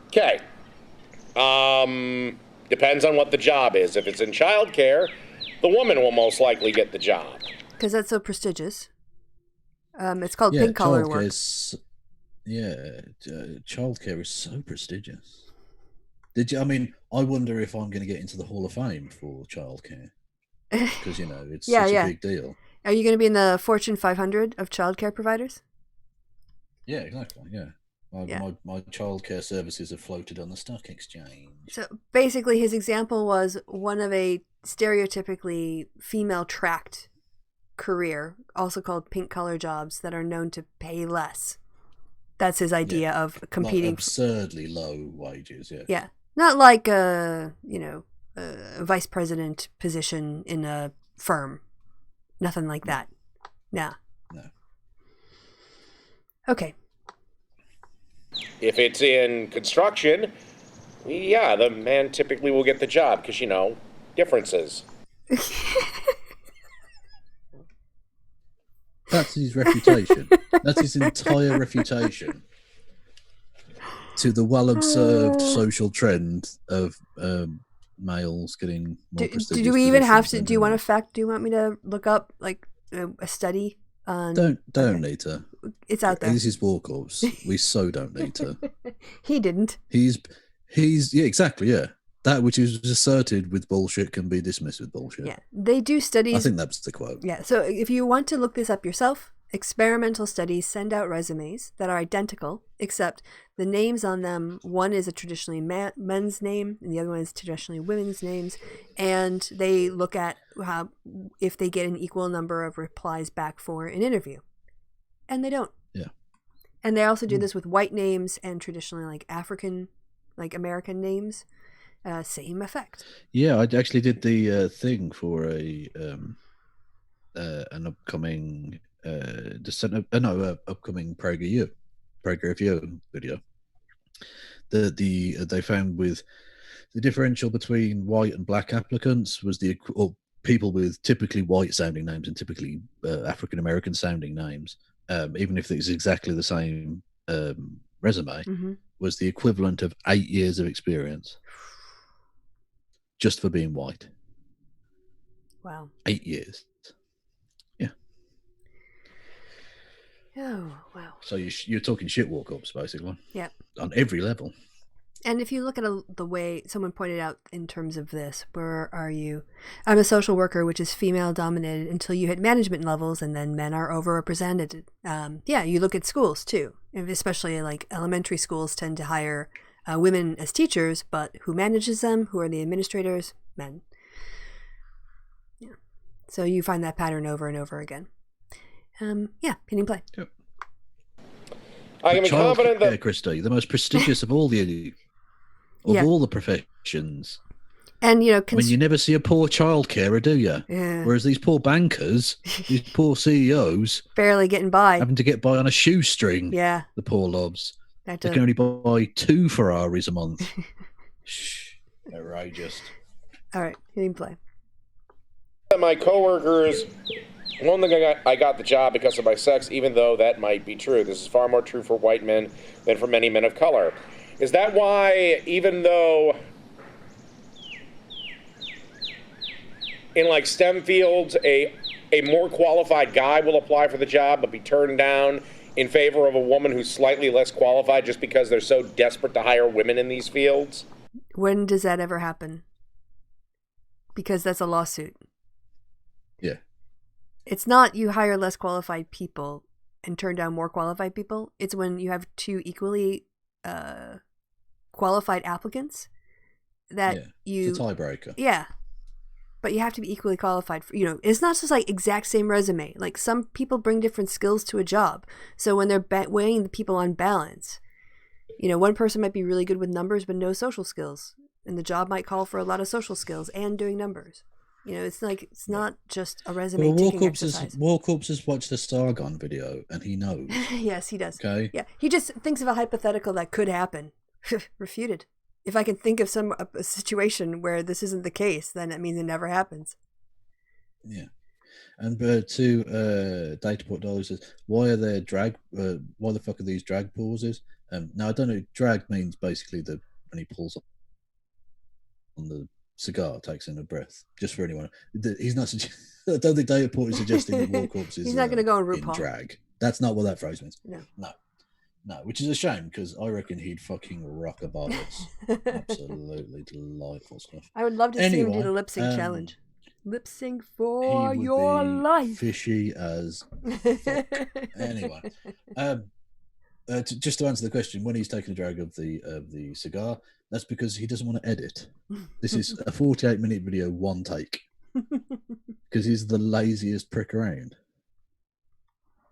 Okay. Depends on what the job is. If it's in childcare, the woman will most likely get the job. Because that's so prestigious. It's called pink collar work. Childcare is so prestigious. I wonder if I'm going to get into the Hall of Fame for childcare. Because, it's such a big deal. Are you going to be in the Fortune 500 of childcare providers? Yeah, exactly, yeah. My childcare services have floated on the stock exchange. So basically his example was one of a stereotypically female-tracked career, also called pink-collar jobs, that are known to pay less. That's his idea of competing. Like absurdly low wages, yeah. Yeah. Not like a vice president position in a firm. Nothing like that. Nah. No. Okay. If it's in construction, the man typically will get the job because, differences. That's his reputation. That's his entire reputation. To the well-observed social trend of males getting more prestigious. Do we even have to? Do you want me to look up like a study on? Don't need to. It's out there. This is Warcorpse. We so don't need to. He didn't. He's exactly, yeah. That which is asserted with bullshit can be dismissed with bullshit. Yeah, they do studies. I think that's the quote. Yeah, so if you want to look this up yourself, experimental studies send out resumes that are identical, except the names on them, one is a traditionally men's name, and the other one is traditionally women's names, and they look at if they get an equal number of replies back for an interview. And they don't. Yeah. And they also do this with white names and traditionally like African, like American names. Same effect. Yeah, I actually did the thing for an upcoming upcoming PragerU video. They found with the differential between white and black applicants was or people with typically white sounding names and typically African American sounding names, even if it's exactly the same resume, was the equivalent of 8 years of experience. Just for being white. Wow. 8 years. Yeah. Oh, wow. So you're talking shit Warcorpse, basically. Yeah. On every level. And if you look at the way someone pointed out in terms of this, where are you? I'm a social worker, which is female dominated until you hit management levels, and then men are overrepresented. You look at schools too, especially like elementary schools tend to hire women as teachers, but who manages them? Who are the administrators? Men. Yeah. So you find that pattern over and over again. Hitting play. Yep. I can be confident that Kristi, the most prestigious of all all the professions. And when you never see a poor child carer, do you? Yeah. Whereas these poor bankers, these poor CEOs, barely getting by, having to get by on a shoestring. Yeah. The poor lobs. They can only buy 2 Ferraris a month. Shh. Outrageous. All right, hitting play. My coworkers won't think I got the job because of my sex, even though that might be true. This is far more true for white men than for many men of color. Is that why, even though in like STEM fields, a more qualified guy will apply for the job but be turned down in favor of a woman who's slightly less qualified just because they're so desperate to hire women in these fields? When does that ever happen? Because that's a lawsuit. Yeah. It's not you hire less qualified people and turn down more qualified people. It's when you have 2 equally qualified applicants that it's a tiebreaker. Yeah. But you have to be equally qualified for, it's not just like exact same resume. Like some people bring different skills to a job. So when they're weighing the people on balance, one person might be really good with numbers but no social skills. and the job might call for a lot of social skills and doing numbers. You know, it's like, it's not just a resume taking exercise. Warcorpse has watched the Sargon video, and he knows. Yes, he does. Okay. Yeah, he just thinks of a hypothetical that could happen. Refuted. If I can think of a situation where this isn't the case, then it means it never happens. Yeah. And to Dataport Dolly says, why are there why the fuck are these drag pauses? Now, I don't know, drag means basically when he pulls on the cigar, takes in a breath, just for anyone. He's not, I don't think Dataport is suggesting that Warcorpse is He's not going to go on RuPaul. in drag. That's not what that phrase means. No, which is a shame, because I reckon he'd fucking rock a barbets. Absolutely delightful stuff. I would love to see him do the lip sync challenge. Lip sync for your life. Fishy as fuck. Anyway, just to answer the question, when he's taking a drag of the cigar, that's because he doesn't want to edit. This is a 48-minute video, one take, because he's the laziest prick around.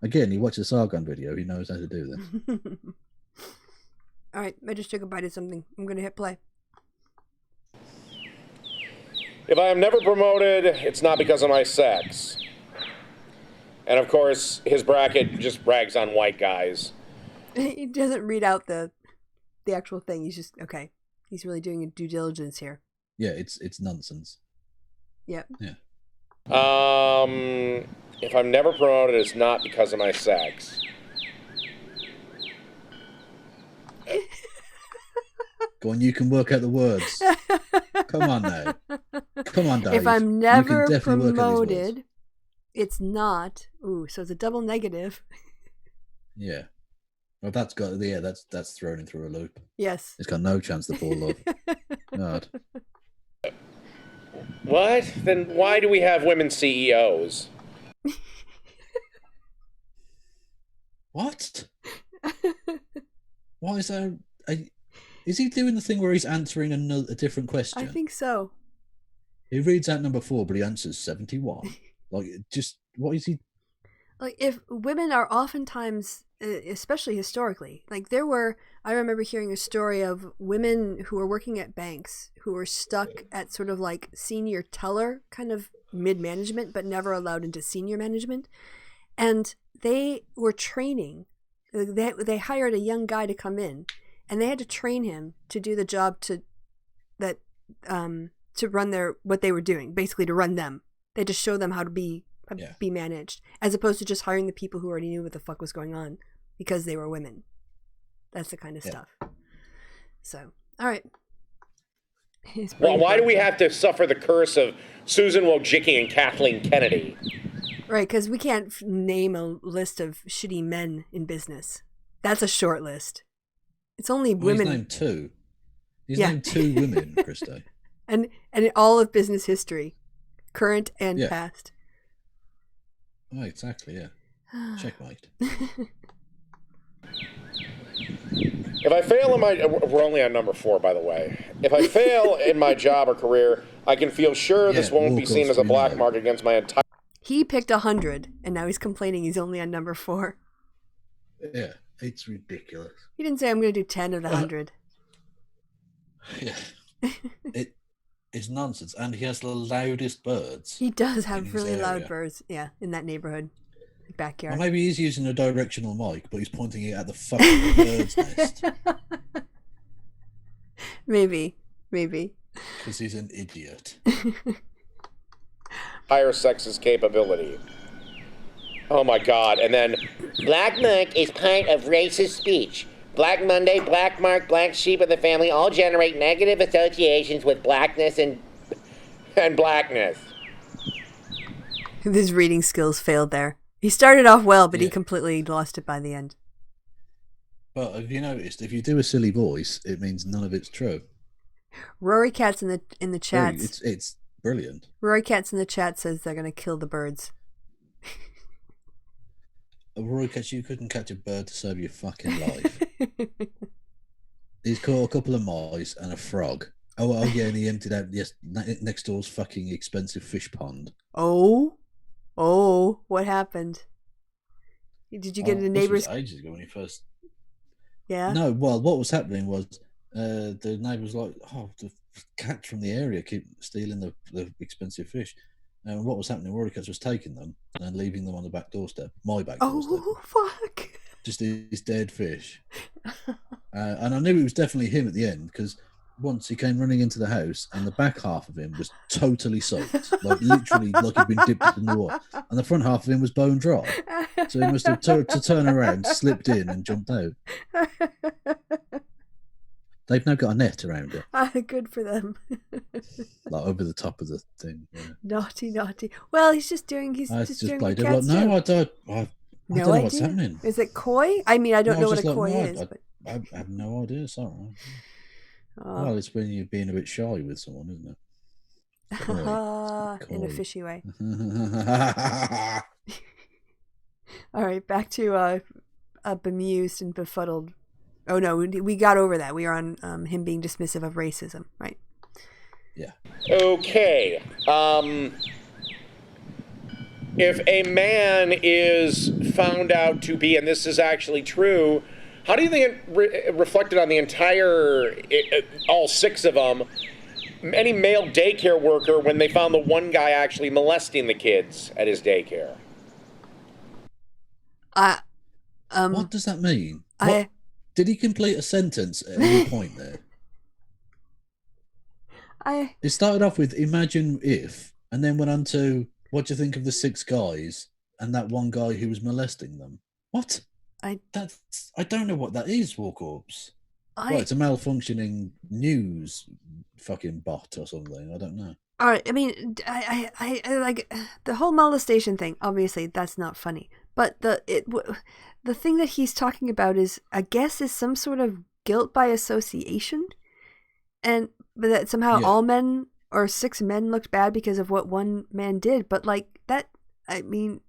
Again, he watches a Sargon video. He knows how to do this. All right, I just took a bite of something. I'm going to hit play. If I am never promoted, it's not because of my sex. And of course, his bracket just brags on white guys. He doesn't read out the actual thing. He's just, okay. He's really doing a due diligence here. Yeah, it's nonsense. Yep. Yeah. If I'm never promoted, it's not because of my sex. Go on, you can work out the words. Come on now. Come on, Dave. If I'm never promoted, it's not. Ooh, so it's a double negative. Yeah. Well, that's thrown him through a loop. Yes. It's got no chance to fall off. God. What? Then why do we have women CEOs? What? Why is there? Is he doing the thing where he's answering a different question? I think so. He reads out number 4, but he answers 71. Like, just what is he? Like, if women are oftentimes, especially historically, like I remember hearing a story of women who were working at banks who were stuck at sort of like senior teller, kind of mid-management, but never allowed into senior management. And they were training. They hired a young guy to come in, and they had to train him to do the job to run what they were doing, basically to run them. They had to show them how to be managed, as opposed to just hiring the people who already knew what the fuck was going on because they were women. That's the kind of stuff. So, all right. Well, why do we have to suffer the curse of Susan Wojcicki and Kathleen Kennedy? Right, because we can't name a list of shitty men in business. That's a short list. It's only women. He's named 2. He's named 2 women, Kristi. And in all of business history, current and past. Oh, exactly, yeah. Checkmate. If I fail we're only on number 4, by the way. If I fail in my job or career, I can feel sure this won't be seen as a black mark against my entire... He picked 100, and now he's complaining he's only on number 4. Yeah, it's ridiculous. He didn't say I'm going to do 10 of the 100. Yeah. It's nonsense, and he has the loudest birds. He does have really loud birds, in that neighborhood, backyard. Or maybe he's using a directional mic, but he's pointing it at the fucking bird's nest. Maybe. Because he's an idiot. Higher sexist capability. Oh my God! And then, black mark is part of racist speech. Black Monday, black mark, black sheep of the family all generate negative associations with blackness and blackness. His reading skills failed there. He started off well, but he completely lost it by the end. But have you noticed, if you do a silly voice, it means none of it's true. Rory Katz in the chat. It's brilliant. Rory Katz in the chat says they're going to kill the birds. Rory Katz, you couldn't catch a bird to save your fucking life. He's caught a couple of mice and a frog. Oh yeah, and he emptied out next door's fucking expensive fish pond. Oh, what happened? Did you get a neighbor's? This was ages ago when he first. Yeah. No, well, what was happening was the neighbours like, oh, the cats from the area keep stealing the expensive fish. And what was happening, Rory Cats was taking them and leaving them on the back doorstep, my back doorstep. Oh, fuck. Just these dead fish. And I knew it was definitely him at the end, because once he came running into the house and the back half of him was totally soaked, like literally like he'd been dipped in the water, and the front half of him was bone dry. So he must have to turn around, slipped in and jumped out. They've now got a net around it. Good for them. Like over the top of the thing. Yeah. Naughty. Well, he's just doing I just doing played what it. Like, cats no, do. I don't know what's happening. Is it koi? I mean, I don't No, know it's what a just like, koi no, is. But... I have no idea. Sorry. Oh. Well, it's when you're being a bit shy with someone, isn't it? Koi. In a fishy way. All right, back to bemused and befuddled. Oh no, we got over that. We are on him being dismissive of racism, right? Yeah. Okay. If a man is found out to be, and this is actually true, how do you think it reflected on the entire, all 6 of them, any male daycare worker when they found the one guy actually molesting the kids at his daycare? What does that mean? Did he complete a sentence at any point there? It started off with imagine if, and then went on to what do you think of the 6 guys and that one guy who was molesting them? What? I don't know what that is, Warcorpse. Well, it's a malfunctioning news fucking bot or something. I don't know. All right. I mean, I like the whole molestation thing. Obviously, that's not funny. But the thing that he's talking about is, I guess, is some sort of guilt by association, but that somehow all men or 6 men looked bad because of what one man did. But like that, I mean,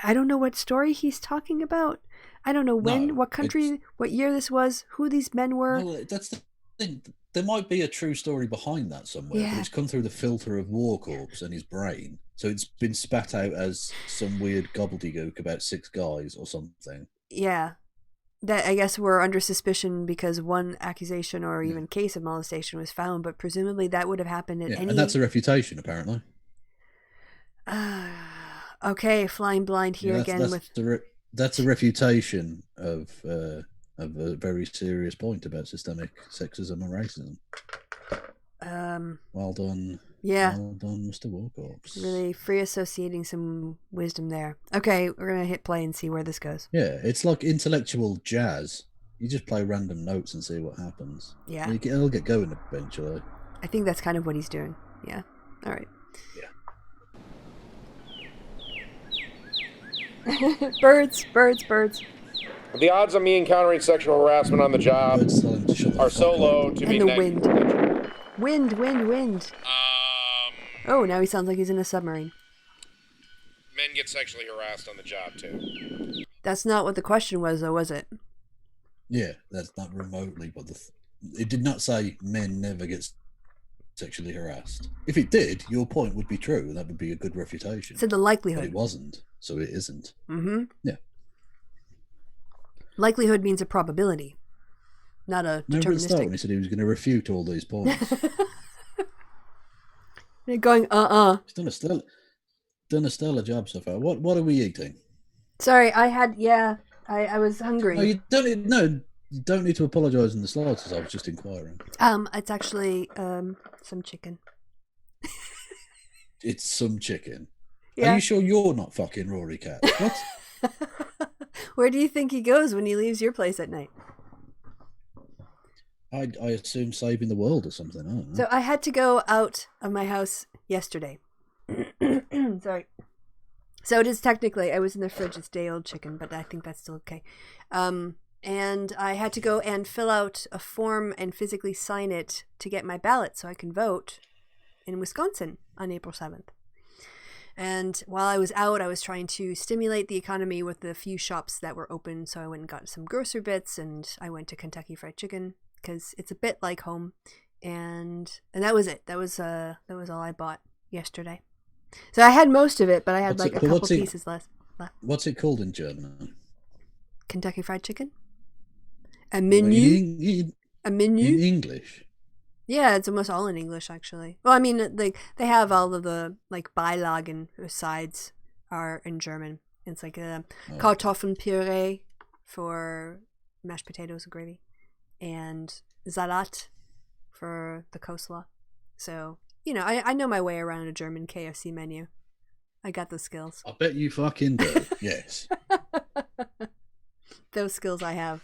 I don't know what story he's talking about. I don't know when, what country, what year this was, who these men were. Well, that's the thing. There might be a true story behind that somewhere, but it's come through the filter of Warcorpse and his brain. So it's been spat out as some weird gobbledygook about 6 guys or something. Yeah. That, I guess, we're under suspicion because one accusation or even case of molestation was found, but presumably that would have happened at any... And that's a refutation, apparently. Okay, flying blind here again with... That's a refutation of a very serious point about systemic sexism and racism. Well done. Yeah. Well done, Mr. Warcorpse. Really free associating some wisdom there. Okay, we're going to hit play and see where this goes. Yeah, it's like intellectual jazz. You just play random notes and see what happens. Yeah. It'll get going eventually. I think that's kind of what he's doing. Yeah. All right. Yeah. Birds. The odds of me encountering sexual harassment on the job are so low to be negative. Wind. Oh, now he sounds like he's in a submarine. Men get sexually harassed on the job, too. That's not what the question was, though, was it? Yeah, that's not remotely, but it did not say men never get sexually harassed. If it did, your point would be true, and that would be a good refutation. It said the likelihood. But it wasn't, so it isn't. Mm-hmm. Yeah. Likelihood means a probability, not a deterministic. Remember at the start when he said he was going to refute all these points? They're going, He's done a stellar job so far. What are we eating? Sorry, I was hungry. No, you don't need to apologise in the slightest. I was just inquiring. It's actually some chicken. It's some chicken. Yeah. Are you sure you're not fucking Rory Cat? What? Where do you think he goes when he leaves your place at night? I assume saving the world or something. I don't know. So I had to go out of my house yesterday. Sorry. So it is technically, I was in the fridge, it's day-old chicken, but I think that's still okay. And I had to go and fill out a form and physically sign it to get my ballot so I can vote in Wisconsin on April 7th. And while I was out, I was trying to stimulate the economy with the few shops that were open. So I went and got some grocery bits, and I went to Kentucky Fried Chicken because it's a bit like home. And that was it. That was all I bought yesterday. So I had most of it, but I had a couple pieces left. What's it called in German? Kentucky Fried Chicken. A menu. A menu? In English? Yeah, it's almost all in English, actually. Well, I mean, like, they have all of the, like, Beilagen sides are in German. It's like a Kartoffelpüree for mashed potatoes and gravy. And Salat for the coleslaw. So, you know, I know my way around a German KFC menu. I got the skills. I bet you fucking do. Yes. Those skills I have.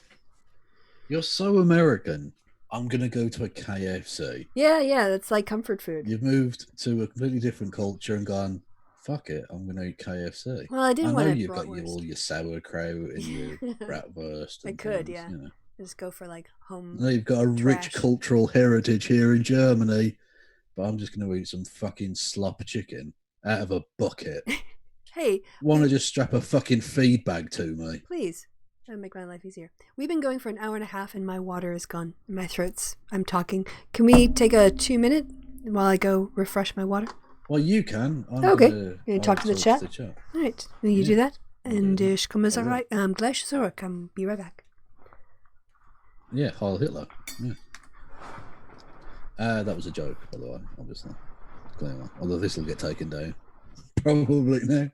You're so American. I'm going to go to a KFC. Yeah, that's like comfort food. You've moved to a completely different culture and gone, fuck it, I'm going to eat KFC. Well, I didn't want know to you've got all your sauerkraut and your bratwurst. I And could, things, yeah. you know. Just go for like home. I know you've got a rich cultural heritage here in Germany, but I'm just going to eat some fucking slop chicken out of a bucket. Hey. Want to just strap a fucking feed bag to me? Please. That'll make my life easier. We've been going for an hour and a half and my water is gone. My throat's... I'm talking. Can we take a 2-minute while I go refresh my water? Well, you can. Okay. Can you talk to the chat? All right. Will you do that? And ich komme gleich zurück. I'll be right back. Yeah, Heil Hitler. Yeah. That was a joke, by the way, obviously. Clearly. Although this will get taken down. Probably now.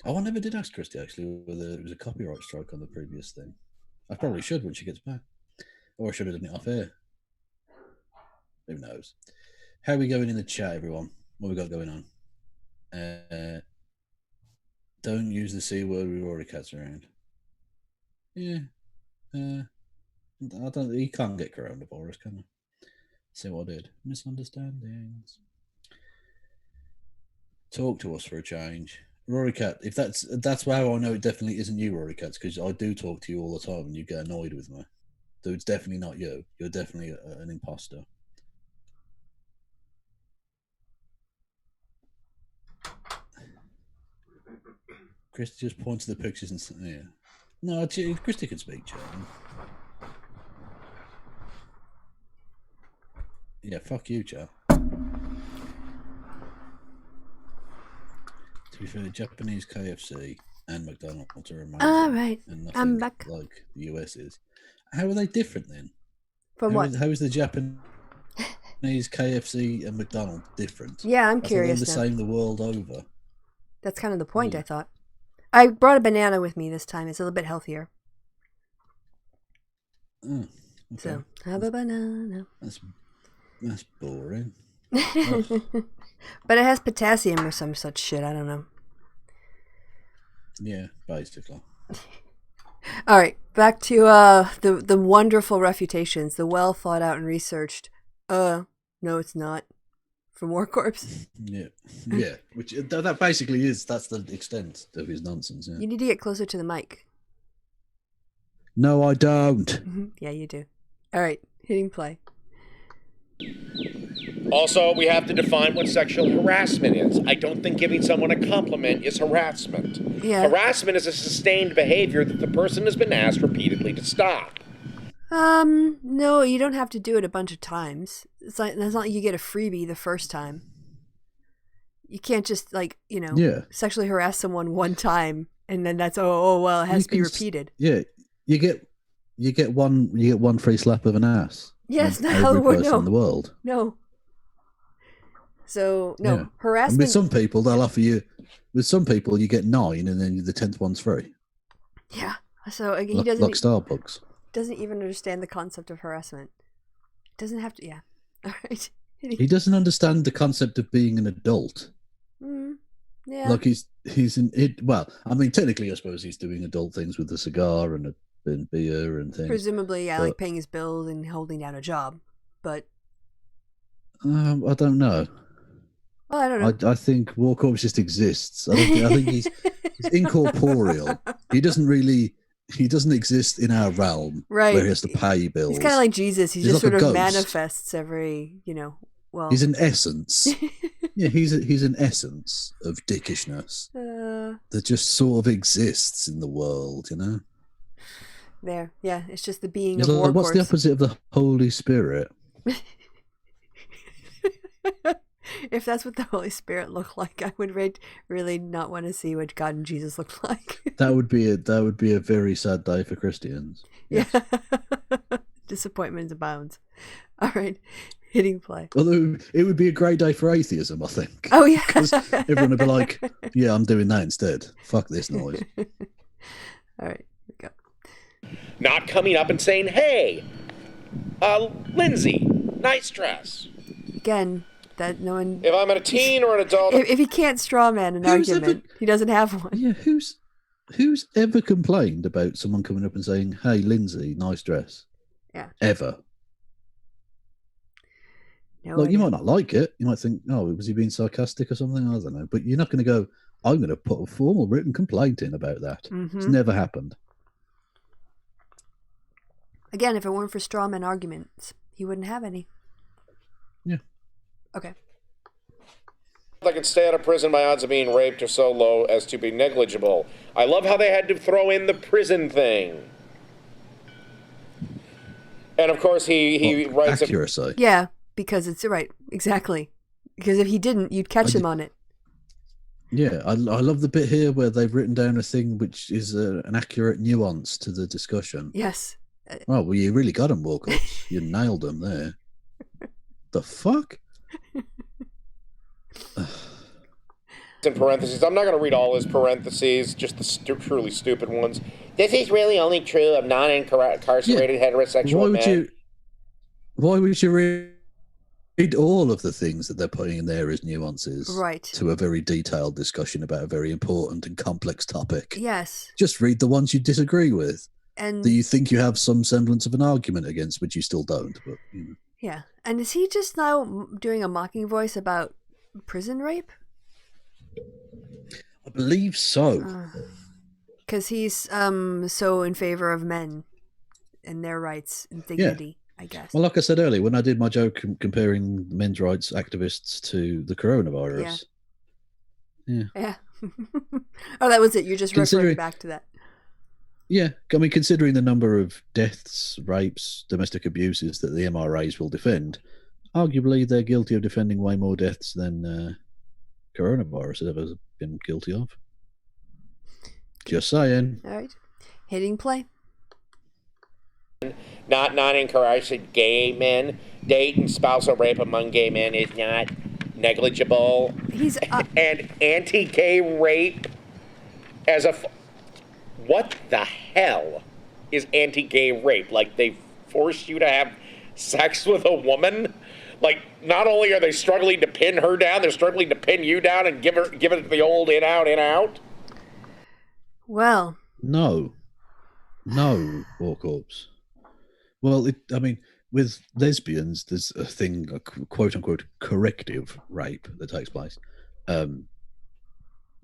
I never did ask Kristi, actually, whether it was a copyright strike on the previous thing. I probably should when she gets back. Or I should have done it off air. Who knows? How are we going in the chat, everyone? What we got going on? Don't use the C word with Rory cats around. Yeah. I don't. You can't get coronavirus, can you? See what I did? Misunderstandings. Talk to us for a change. Rory Cat, if that's how I know it definitely isn't you, Rory Cats, because I do talk to you all the time and you get annoyed with me. So it's definitely not you. You're definitely an imposter. Kristi just points to the pictures and says, yeah. No, Kristi can speak, Chad. Yeah, fuck you, Chad. To be fair, Japanese KFC and McDonald's are amazing. All right, I'm back. Like the US is. How are they different then? From what? How is the Japanese KFC and McDonald's different? Yeah, I'm curious. They're the same the world over. That's kind of the point, I thought. I brought a banana with me this time. It's a little bit healthier. Oh, okay. So, have a banana. That's boring. But it has potassium or some such shit. I don't know. Yeah, basically. All right, back to the wonderful refutations, the well thought out and researched. No, it's not. From Warcorpse. Yeah. Which that basically is. That's the extent of his nonsense. Yeah. You need to get closer to the mic. No, I don't. Yeah, you do. All right, hitting play. Also, we have to define what sexual harassment is. I don't think giving someone a compliment is harassment. Yeah. Harassment is a sustained behavior that the person has been asked repeatedly to stop. No, you don't have to do it a bunch of times. It's not like you get a freebie the first time. You can't just sexually harass someone one time and then that's well, it has to be repeated. Yeah, you get one free slap of an ass. Yes, every person in the world. No. So harassment. And with some people, they'll offer you. With some people, you get 9, and then the 10th one's free. Yeah. So he doesn't like Starbucks. Doesn't even understand the concept of harassment. Doesn't have to. Yeah. All right. He doesn't understand the concept of being an adult. Yeah. Like he's in it. Well, I mean, technically, I suppose he's doing adult things with a cigar and beer and things. Presumably, yeah, like paying his bills and holding down a job. But I don't know. Well, I don't know. I think Warcorpse just exists. I think he's incorporeal. He doesn't exist in our realm, right? Where he has to pay bills. He's kind of like Jesus. He just like sort of manifests every, well. He's an essence. Yeah, he's an essence of dickishness that just sort of exists in the world, There, yeah, it's just the being of Warcorpse. What's the opposite of the Holy Spirit? If that's what the Holy Spirit looked like, I would really not want to see what God and Jesus looked like. That would be a very sad day for Christians. Yes. Yeah. Disappointment abounds. All right. Hitting play. Although it would be a great day for atheism, I think. Oh, yeah. Because everyone would be like, yeah, I'm doing that instead. Fuck this noise. All right. Here we go. Not coming up and saying, hey, Lindsay, nice dress. Again, that no one... If I'm a teen or an adult... If he can't straw man an argument, he doesn't have one. Yeah, who's ever complained about someone coming up and saying, hey, Lindsay, nice dress? Yeah. Ever. No like, idea. you might not like it. You might think, oh, was he being sarcastic or something? I don't know. But you're not going to go, I'm going to put a formal written complaint in about that. Mm-hmm. It's never happened. Again, if it weren't for straw man arguments, he wouldn't have any. Yeah. Okay. I can stay out of prison, my odds of being raped are so low as to be negligible. I love how they had to throw in the prison thing. And of course, he writes accuracy. Yeah, because it's right, exactly. Because if he didn't, you'd catch him on it. Yeah, I love the bit here where they've written down a thing which is an accurate nuance to the discussion. Yes. Oh, well, you really got him, Warcorpse. You nailed him there. The fuck? in parentheses. I'm not going to read all his parentheses, just the truly stupid ones. This is really only true of non-incarcerated heterosexual men. Why would you read all of the things that they're putting in there as nuances to a very detailed discussion about a very important and complex topic? Yes. Just read the ones you disagree with. And that you think you have some semblance of an argument against, which you still don't. But yeah. And is he just now doing a mocking voice about prison rape? I believe so. Because he's so in favor of men and their rights and dignity, I guess. Well, like I said earlier, when I did my joke comparing men's rights activists to the coronavirus. Yeah. Oh, that was it. You're just referring back to that. Yeah, I mean, considering the number of deaths, rapes, domestic abuses that the MRAs will defend, arguably they're guilty of defending way more deaths than coronavirus has ever been guilty of. Just saying. All right. Hitting play. Not non-incarcerated gay men. Date and spousal rape among gay men is not negligible. He's and anti-gay rape as a... What the hell is anti-gay rape? Like, they force you to have sex with a woman? Like, not only are they struggling to pin her down, they're struggling to pin you down and give it the old in, out, in, out? Well. No, Warcorpse. Well, I mean, with lesbians, there's a thing, a quote-unquote corrective rape that takes place.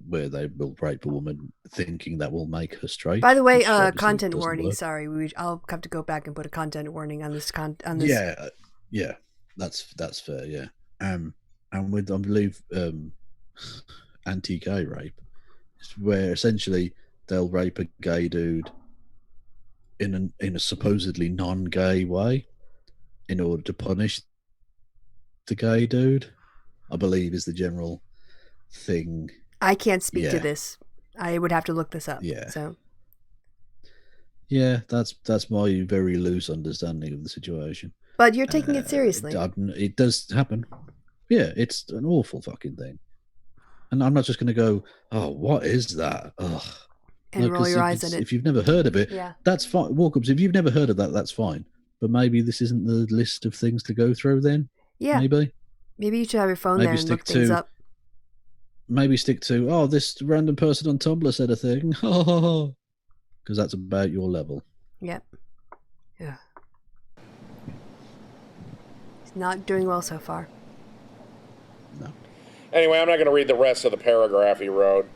Where they will rape a woman thinking that will make her straight. By the way, content warning. Work. Sorry, I'll have to go back and put a content warning on this. Yeah, that's fair. Yeah, and with I believe anti-gay rape, where essentially they'll rape a gay dude in a supposedly non-gay way in order to punish the gay dude. I believe is the general thing. I can't speak to this. I would have to look this up. Yeah. So. Yeah, that's my very loose understanding of the situation. But you're taking it seriously. It does happen. Yeah, it's an awful fucking thing. And I'm not just going to go, oh, what is that? Ugh. And roll your eyes at it. If you've never heard of it, yeah. That's fine. Warcorpse, if you've never heard of that, that's fine. But maybe this isn't the list of things to go through then? Yeah. Maybe you should have your phone there and look things up. Maybe stick to, this random person on Tumblr said a thing. Because that's about your level. Yep. Yeah. He's not doing well so far. No. Anyway, I'm not going to read the rest of the paragraph he wrote.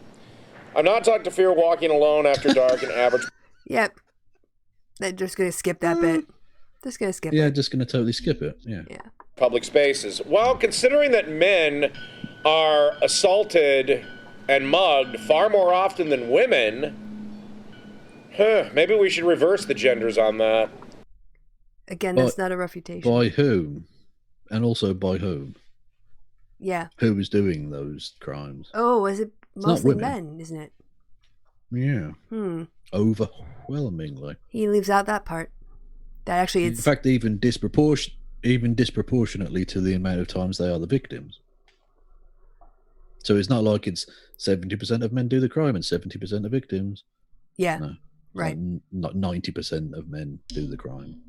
I'm not talking to fear walking alone after dark and average... Yep. They're just going to skip that bit. Just going to skip it. Yeah, just going to totally skip it. Yeah. Public spaces. Well, considering that men are assaulted and mugged far more often than women, maybe we should reverse the genders on that. Again, that's not a refutation. By whom? And also by whom? Yeah. who was doing those crimes. Oh, is it It's not mostly women. men, isn't it? Yeah. Hmm. Overwhelmingly. He leaves out that part. That actually In it's fact, even disproportionately to the amount of times they are the victims. So it's not like it's 70% of men do the crime and 70% of victims. yeah. No. Right. Not 90% of men do the crime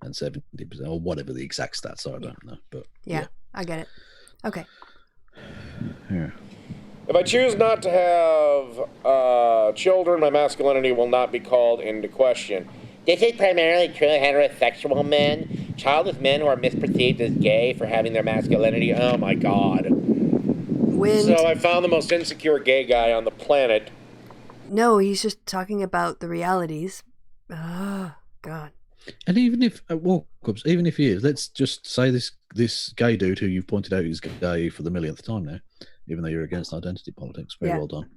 and 70% or whatever the exact stats are. I don't know. But Yeah, I get it. Okay. yeah. If I choose not to have children, my masculinity will not be called into question. This is primarily true of heterosexual men. Childless men who are misperceived as gay for having their masculinity. Oh my god. So I found the most insecure gay guy on the planet. No, he's just talking about the realities. Oh, God. And even if Warcorpse, even if he is, let's just say this gay dude who you've pointed out is gay for the millionth time now, even though you're against identity politics. Very well done.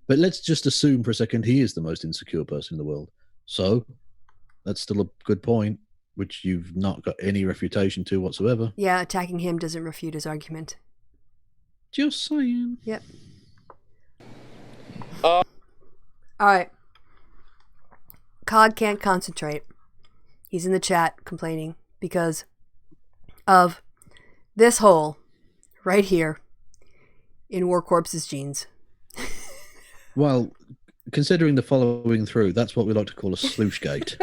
But let's just assume for a second he is the most insecure person in the world. So that's still a good point, which you've not got any refutation to whatsoever. Yeah, attacking him doesn't refute his argument. Just saying. Yep. All right. Cog can't concentrate. He's in the chat complaining because of this hole right here in Warcorpse's jeans. Well, considering the following through, that's what we like to call a sluice gate.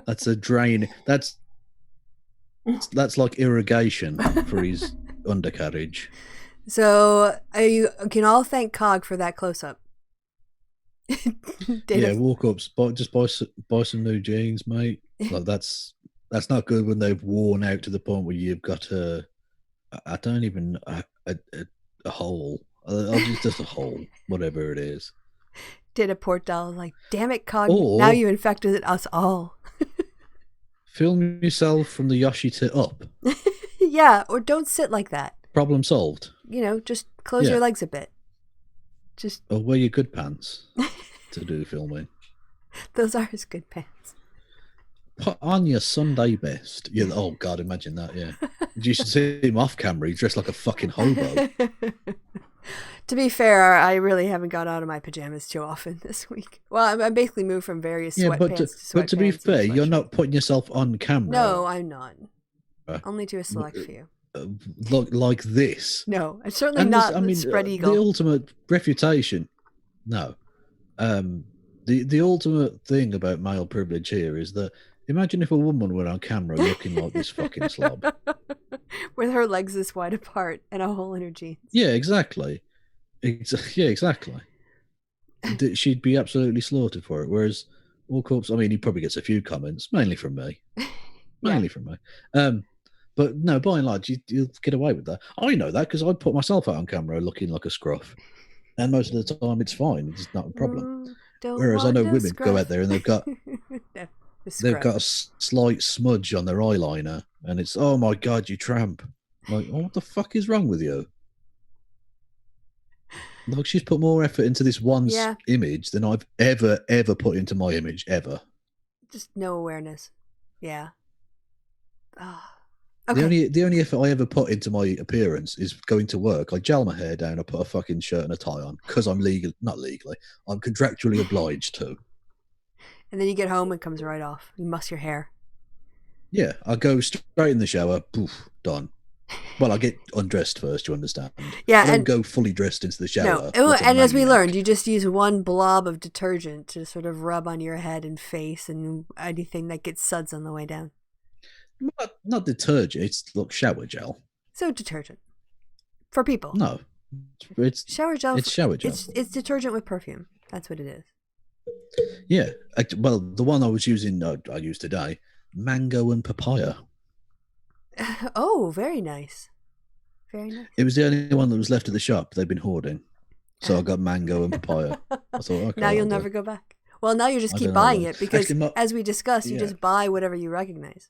That's a drain. That's like irrigation for his undercarriage. So you can all thank Cog for that close up. Yeah, Warcorpse. Just buy some new jeans, mate. Like that's not good when they've worn out to the point where you've got a hole. Just a hole, whatever it is. Did a port doll like, damn it, Cog! Or- now you infected us all. Film yourself from the Yoshite up. Yeah, or don't sit like that. Problem solved. You know, just close your legs a bit. Just Or wear your good pants to do filming. those are his good pants. Put on your Sunday best. Yeah. Oh God, imagine that. Yeah. You should see him off camera. He's dressed like a fucking hobo. To be fair, I really haven't got out of my pajamas too often this week. Well, I basically moved from various Yeah, sweatpants but to to be sweatpants fair, and you're not putting yourself on camera. No, I'm not. Only to a select few. Like this. No, I'm certainly And not this- spread eagle. The ultimate refutation. No. The ultimate thing about male privilege here is that imagine if a woman were on camera looking like this fucking slob. With her legs this wide apart and a hole in her jeans. Yeah, exactly. Yeah, exactly. She'd be absolutely slaughtered for it. Whereas Warcorpse, I mean, he probably gets a few comments, mainly from me. Mainly from me. But no, by and large, you'll get away with that. I know that because I put myself out on camera looking like a scruff. And most of the time it's fine. It's not a problem. Whereas I know women go out there and they've got they've got a slight smudge on their eyeliner and it's, oh my God, you tramp. Like, oh, what the fuck is wrong with you? Like, she's put more effort into this one image than I've ever put into my image, ever. Just no awareness. Yeah. Okay. The only effort I ever put into my appearance is going to work. I gel my hair down, I put a fucking shirt and a tie on because I'm not legally, I'm contractually obliged to. And then you get home and it comes right off. You muss your hair. Yeah, I go straight in the shower, poof, done. Well, I get undressed first, you understand. Yeah, I don't go fully dressed into the shower. No, and as we learned, you just use one blob of detergent to sort of rub on your head and face and anything that gets suds on the way down. Not detergent, it's like shower gel. So detergent. For people. No. It's shower gel. It's shower gel. It's detergent with perfume. That's what it is. Yeah. Well, the one I was using, I used today, mango and papaya. Oh, very nice. Very nice. It was the only one that was left at the shop. They've been hoarding. So I got mango and papaya. I thought, okay. Now you'll never go back. Well, now you just keep buying it because, as we discussed, you just buy whatever you recognize.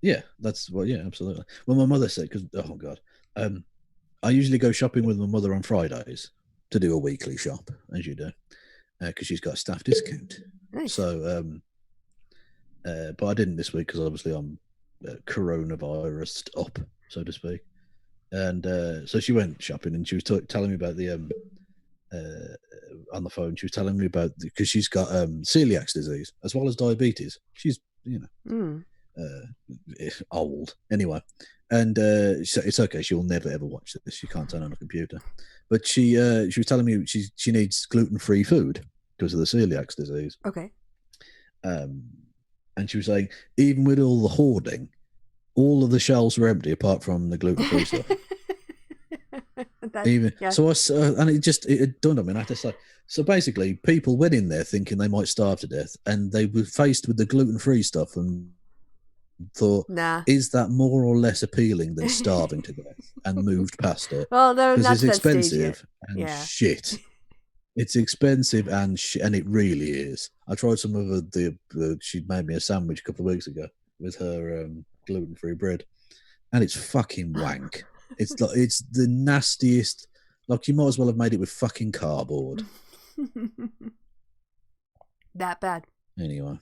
Yeah, absolutely. Well, my mother said, because, oh God, I usually go shopping with my mother on Fridays to do a weekly shop, as you do, because she's got a staff discount. Nice. So, but I didn't this week because obviously I'm coronavirus up, so to speak. And so she went shopping, and she was telling me about the on the phone. She was telling me about because she's got celiac disease as well as diabetes. She's old anyway, and it's okay. She'll never ever watch this. She can't turn on a computer. But she was telling me she needs gluten-free food because of the celiac disease. Okay. And she was saying even with all the hoarding, all of the shelves were empty apart from the gluten-free stuff. So and it dawned on me. And I had to say, so basically, people went in there thinking they might starve to death, and they were faced with the gluten-free stuff and thought, is that more or less appealing than starving to death? And moved past it. Well, no, because it's expensive and shit. It's expensive and it really is. I tried some of the she made me a sandwich a couple of weeks ago with her gluten-free bread, and it's fucking wank. It's the nastiest. Like, you might as well have made it with fucking cardboard. That bad. Anyway,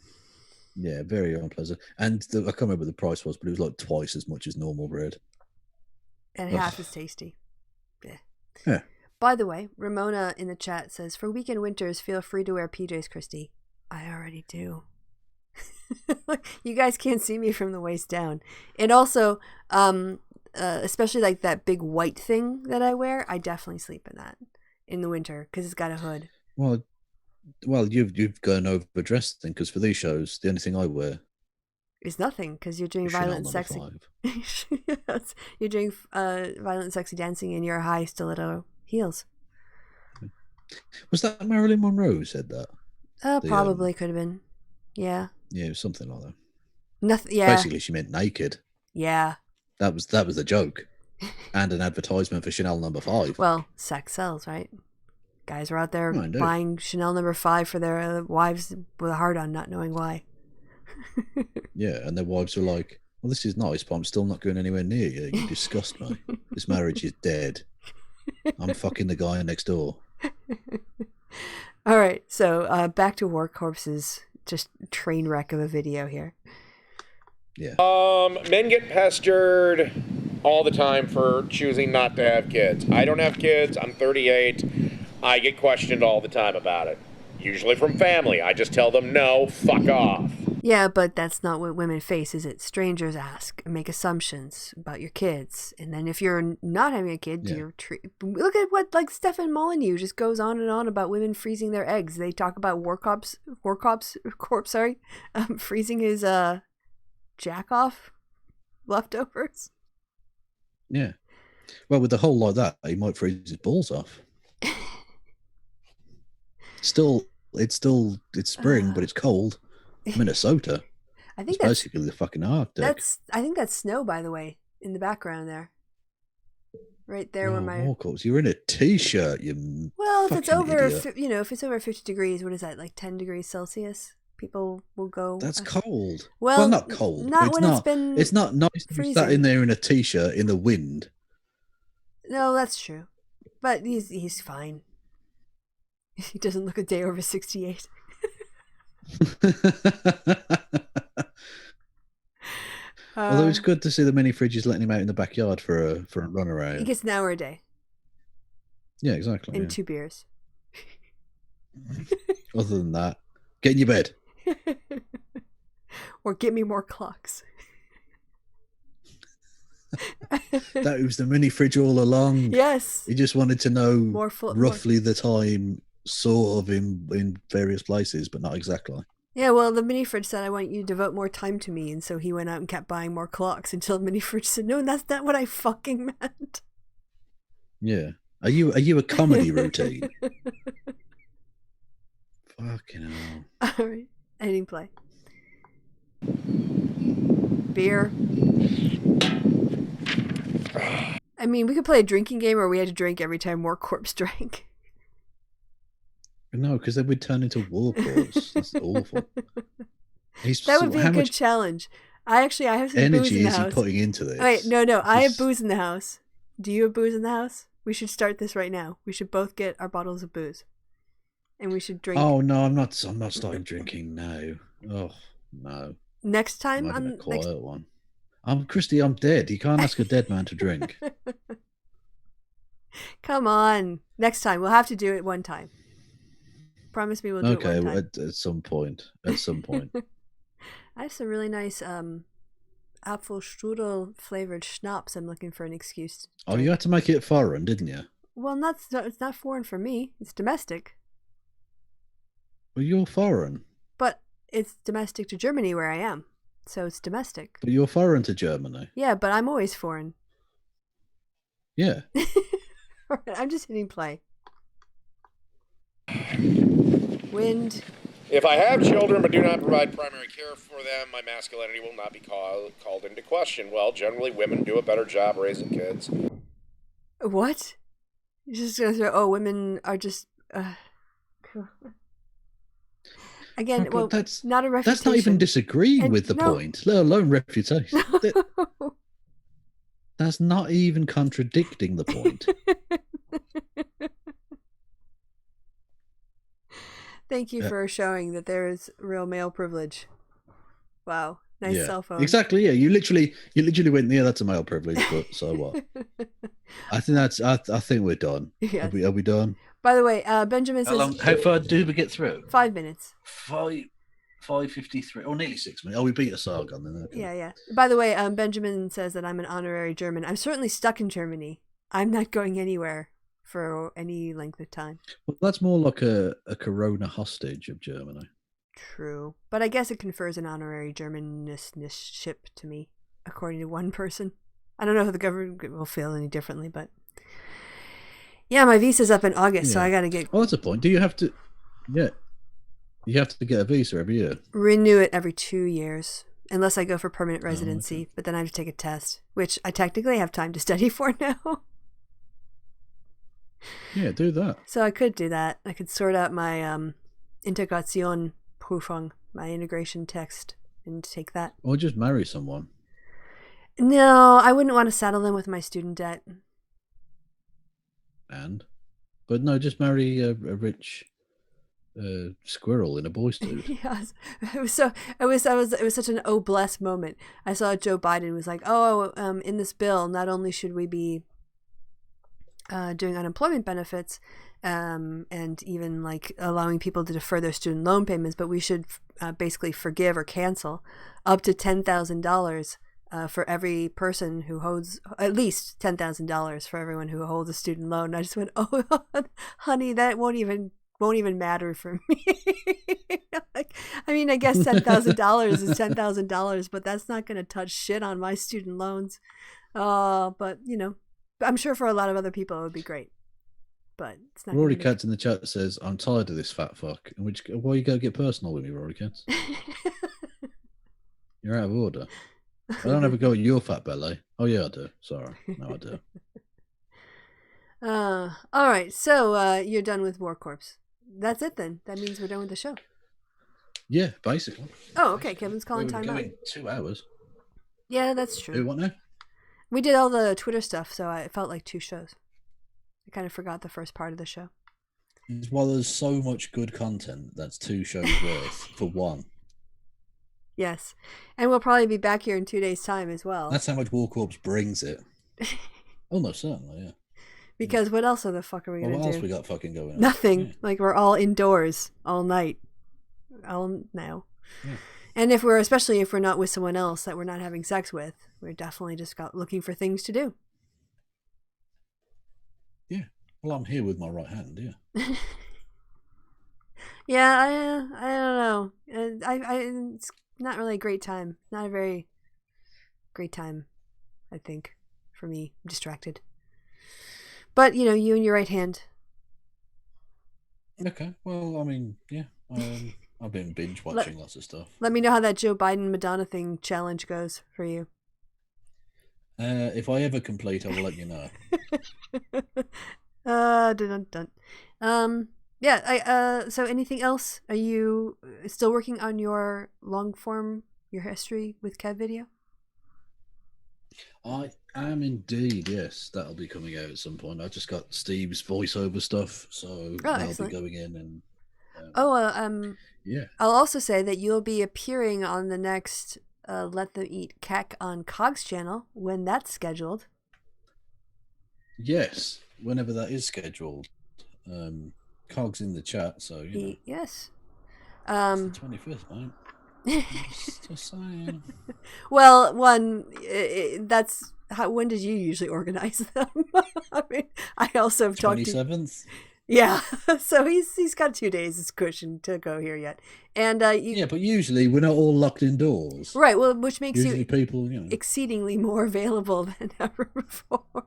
yeah, very unpleasant. And I can't remember what the price was, but it was like twice as much as normal bread. And half as tasty. Yeah. By the way, Ramona in the chat says, for weekend winters, feel free to wear PJs, Kristi. I already do. You guys can't see me from the waist down. And also, especially like that big white thing that I wear, I definitely sleep in that in the winter because it's got a hood. Well, you've gone overdressed then, because for these shows, the only thing I wear is nothing, because you're doing violent and sexy. Yes, you're doing violent and sexy dancing in your high stiletto heels. Was that Marilyn Monroe who said that? Probably could have been. Yeah. Yeah, it was something like that. Nothing. Yeah. Basically, she meant naked. Yeah. That was the joke, and an advertisement for Chanel No. 5. Well, sex sells, right? Guys are out there buying Chanel No. 5 for their wives with a heart on, not knowing why. Yeah, and their wives were like, "Well, this is nice, but I'm still not going anywhere near you. You disgust me. This marriage is dead. I'm fucking the guy next door." All right, so back to Warcorpse's just train wreck of a video here. Yeah. Men get pestered all the time for choosing not to have kids. I don't have kids. I'm 38. I get questioned all the time about it. Usually from family. I just tell them no, fuck off. Yeah, but that's not what women face, is it? Strangers ask and make assumptions about your kids. And then if you're not having a kid, look at what, like, Stefan Molyneux just goes on and on about women freezing their eggs. They talk about Warcorpse, freezing his jack off leftovers. Yeah. Well, with the hole like that, he might freeze his balls off. It's spring, but it's cold. Minnesota. I think that's basically the fucking Arctic. I think that's snow, by the way, in the background there. Right there where my Warcorpse, you're in a t-shirt, you Well, if it's over idiot. if it's over 50 degrees, what is that, like 10 degrees Celsius? People will go. That's cold. Well, not cold. Not it's when not, it's been It's not nice to be sat in there in a t-shirt in the wind. No, that's true. But he's fine. He doesn't look a day over 68. Although it's good to see the mini fridges letting him out in the backyard for a run around. He gets an hour a day. Yeah, exactly. And 2 beers. Other than that, get in your bed. Or get me more clocks. That was the mini fridge all along. Yes. He just wanted to know roughly the time, sort of in various places, but not exactly. Yeah, well, the mini fridge said, I want you to devote more time to me, and so he went out and kept buying more clocks until the mini fridge said, no, that's not what I fucking meant. Yeah. Are you a comedy routine? Fucking hell. All right. Ending play. Beer. I mean, we could play a drinking game where we had to drink every time Warcorpse drank. No, because then we'd turn into Warcorpse. That's awful. That would be a good challenge. I have some booze in the house. Energy is he putting into this? Wait, no. I have booze in the house. Do you have booze in the house? We should start this right now. We should both get our bottles of booze. And we should drink. Oh, no, I'm not starting drinking now. Oh, no. Next time I'm having a quiet one. Kristi, I'm dead. You can't ask a dead man to drink. Come on. Next time. We'll have to do it one time. Promise me we'll do it one time. Okay, at some point. At some point. I have some really nice Apfelstrudel flavored schnapps. I'm looking for an excuse to Oh, you had to make it foreign, didn't you? Well, it's not foreign for me. It's domestic. Well, you're foreign. But it's domestic to Germany where I am. So it's domestic. But you're foreign to Germany. Yeah, but I'm always foreign. Yeah. I'm just hitting play. Wind. If I have children but do not provide primary care for them, my masculinity will not be called into question. Well, generally women do a better job raising kids. What? You're just going to throw, women are just... Again, well, that's not a refutation. That's not even disagreeing with the point, let alone refutation. That's not even contradicting the point. Thank you for showing that there is real male privilege. Wow, nice cell phone. Exactly. Yeah, you literally went, yeah, that's a male privilege, but so what? I think we're done. Yes. Are we done? By the way, Benjamin says... How far do we get through? 5 minutes. 5:53. Oh, nearly 6 minutes. Oh, we beat a Sargon then. Okay. Yeah. By the way, Benjamin says that I'm an honorary German. I'm certainly stuck in Germany. I'm not going anywhere for any length of time. Well, that's more like a corona hostage of Germany. True. But I guess it confers an honorary Germaniship to me, according to one person. I don't know if the government will feel any differently, but... Yeah, my visa's up in August, so I got to get... Oh, that's a point. Do you have to... Yeah. You have to get a visa every year? Renew it every 2 years, unless I go for permanent residency. Okay. But then I have to take a test, which I technically have time to study for now. Yeah, do that. So I could do that. I could sort out my Integrationsprüfung, my integration text, and take that. Or just marry someone. No, I wouldn't want to saddle them with my student debt. But no, just marry a rich squirrel in a boy suit. Yes, it was such an oh bless moment. I saw Joe Biden was like, in this bill, not only should we be doing unemployment benefits, and even like allowing people to defer their student loan payments, but we should basically forgive or cancel up to $10,000. For every person who holds at least $10,000 for everyone who holds a student loan. And I just went, oh, honey, that won't even matter for me. I guess $10,000 is $10,000, but that's not going to touch shit on my student loans. But I'm sure for a lot of other people it would be great. But it's not. Rory Katz in the chat says, "I'm tired of this fat fuck." Why you gotta get personal with me, Rory Katz? You're out of order. I don't ever go at your fat belly. Oh yeah, I do. Sorry, no, I do. All right. So you're done with Warcorpse. That's it then. That means we're done with the show. Yeah, basically. Oh, okay. Kevin's calling time out. 2 hours. Yeah, that's true. What now? We did all the Twitter stuff, so it felt like 2 shows. I kind of forgot the first part of the show. Well, there's so much good content. That's 2 shows worth for one. Yes. And we'll probably be back here in 2 days' time as well. That's how much Warcorpse brings it. Oh, no, certainly, yeah. Because what else the fuck are we going to do? What else we got fucking going on? Nothing. Yeah. Like, we're all indoors all night. All now. Yeah. And especially if we're not with someone else that we're not having sex with, we're definitely just looking for things to do. Yeah. Well, I'm here with my right hand, yeah. Yeah, I don't know. It's not really a great time. Not a very great time, I think, for me. I'm distracted. But, you and your right hand. Okay. Well, I mean, yeah. I've been binge watching lots of stuff. Let me know how that Joe Biden Madonna thing challenge goes for you. If I ever complete, I will let you know. Dun, dun, dun. Yeah, so anything else? Are you still working on your long form, your history with Kev video? I am indeed, yes. That'll be coming out at some point. I just got Steve's voiceover stuff, so that'll excellent. be going in. And yeah. Yeah. I'll also say that you'll be appearing on the next Let Them Eat Kek on Cog's channel when that's scheduled. Yes, whenever that is scheduled. Cog's in the chat, so Yes. It's the 25th, mate. Just saying. Well, that's how. When did you usually organize them? I mean, I also have talked 27th. Yeah, so he's got 2 days of cushion to go here yet, and yeah, but usually we're not all locked indoors, right? Well, which makes usually people, exceedingly more available than ever before.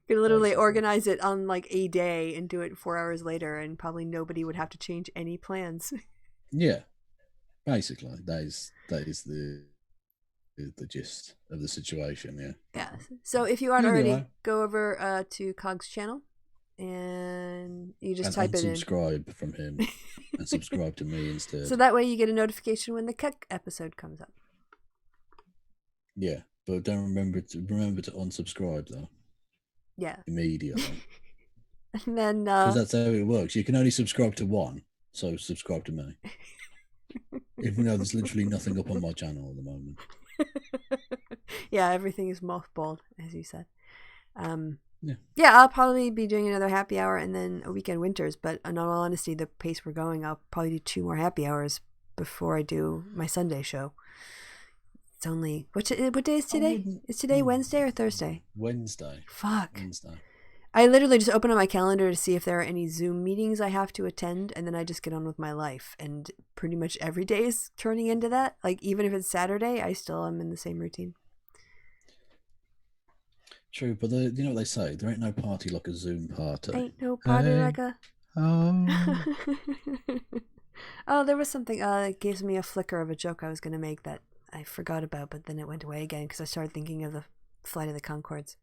You could literally organize it on like a day and do it 4 hours later, and probably nobody would have to change any plans. Yeah, basically that is the gist of the situation. Yeah. Yeah. So if you aren't already, go over to Cog's channel. And you just type it in. Unsubscribe from him and subscribe to me instead. So that way you get a notification when the Kek episode comes up. Yeah, but don't remember to unsubscribe though. Yeah. Immediately. And then because that's how it works. You can only subscribe to one, so subscribe to me. Even though there's literally nothing up on my channel at the moment. Yeah, everything is mothballed, as you said. Yeah, I'll probably be doing another happy hour and then a weekend winters, but in all honesty, the pace we're going, I'll probably do 2 more happy hours before I do my Sunday show. It's only what day is today? Is today Wednesday or Thursday? Wednesday. Fuck. Wednesday. I literally just open up my calendar to see if there are any Zoom meetings I have to attend, and then I just get on with my life. And pretty much every day is turning into that. Like even if it's Saturday, I still am in the same routine. True, but you know what they say? There ain't no party like a Zoom party. Ain't no party like a... Oh. Oh, there was something that gives me a flicker of a joke I was going to make that I forgot about, but then it went away again because I started thinking of the Flight of the Conchords.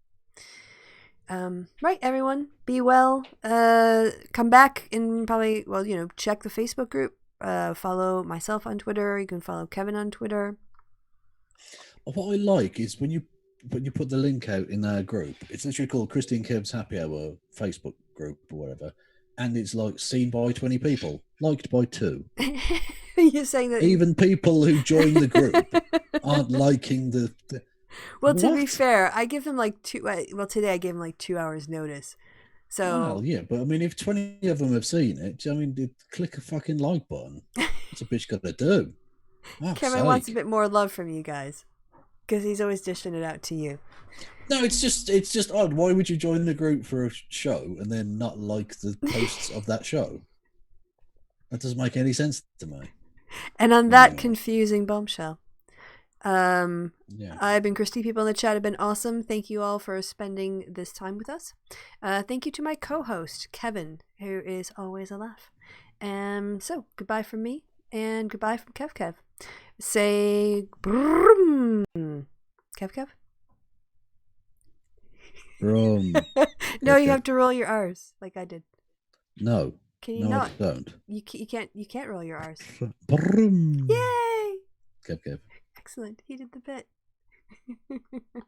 Right, everyone, be well. Come back and probably, check the Facebook group. Follow myself on Twitter. You can follow Kevin on Twitter. What I like is when you put the link out in our group, it's literally called Kristi and Kev's Happy Hour Facebook group or whatever, and it's like seen by 20 people, liked by 2. You're saying that even people who join the group aren't liking the Well, to be fair, I give them like 2. Well, today I gave them like 2 hours notice. So. Well, yeah, but I mean, if 20 of them have seen it, I mean, click a fucking like button. What's a bitch got to do? Kevin wants a bit more love from you guys. Because he's always dishing it out to you. No, it's just odd. Why would you join the group for a show and then not like the posts of that show? That doesn't make any sense to me. And on that confusing bombshell, I've been Kristi. People in the chat have been awesome. Thank you all for spending this time with us. Thank you to my co-host, Kevin, who is always a laugh. So, goodbye from me, and goodbye from Kev. Say brum. Kev? Brum. No, you have to roll your R's like I did. No. Can you no, not? I don't. You can't roll your R's. Brum. Yay! Kev. Excellent. He did the bit.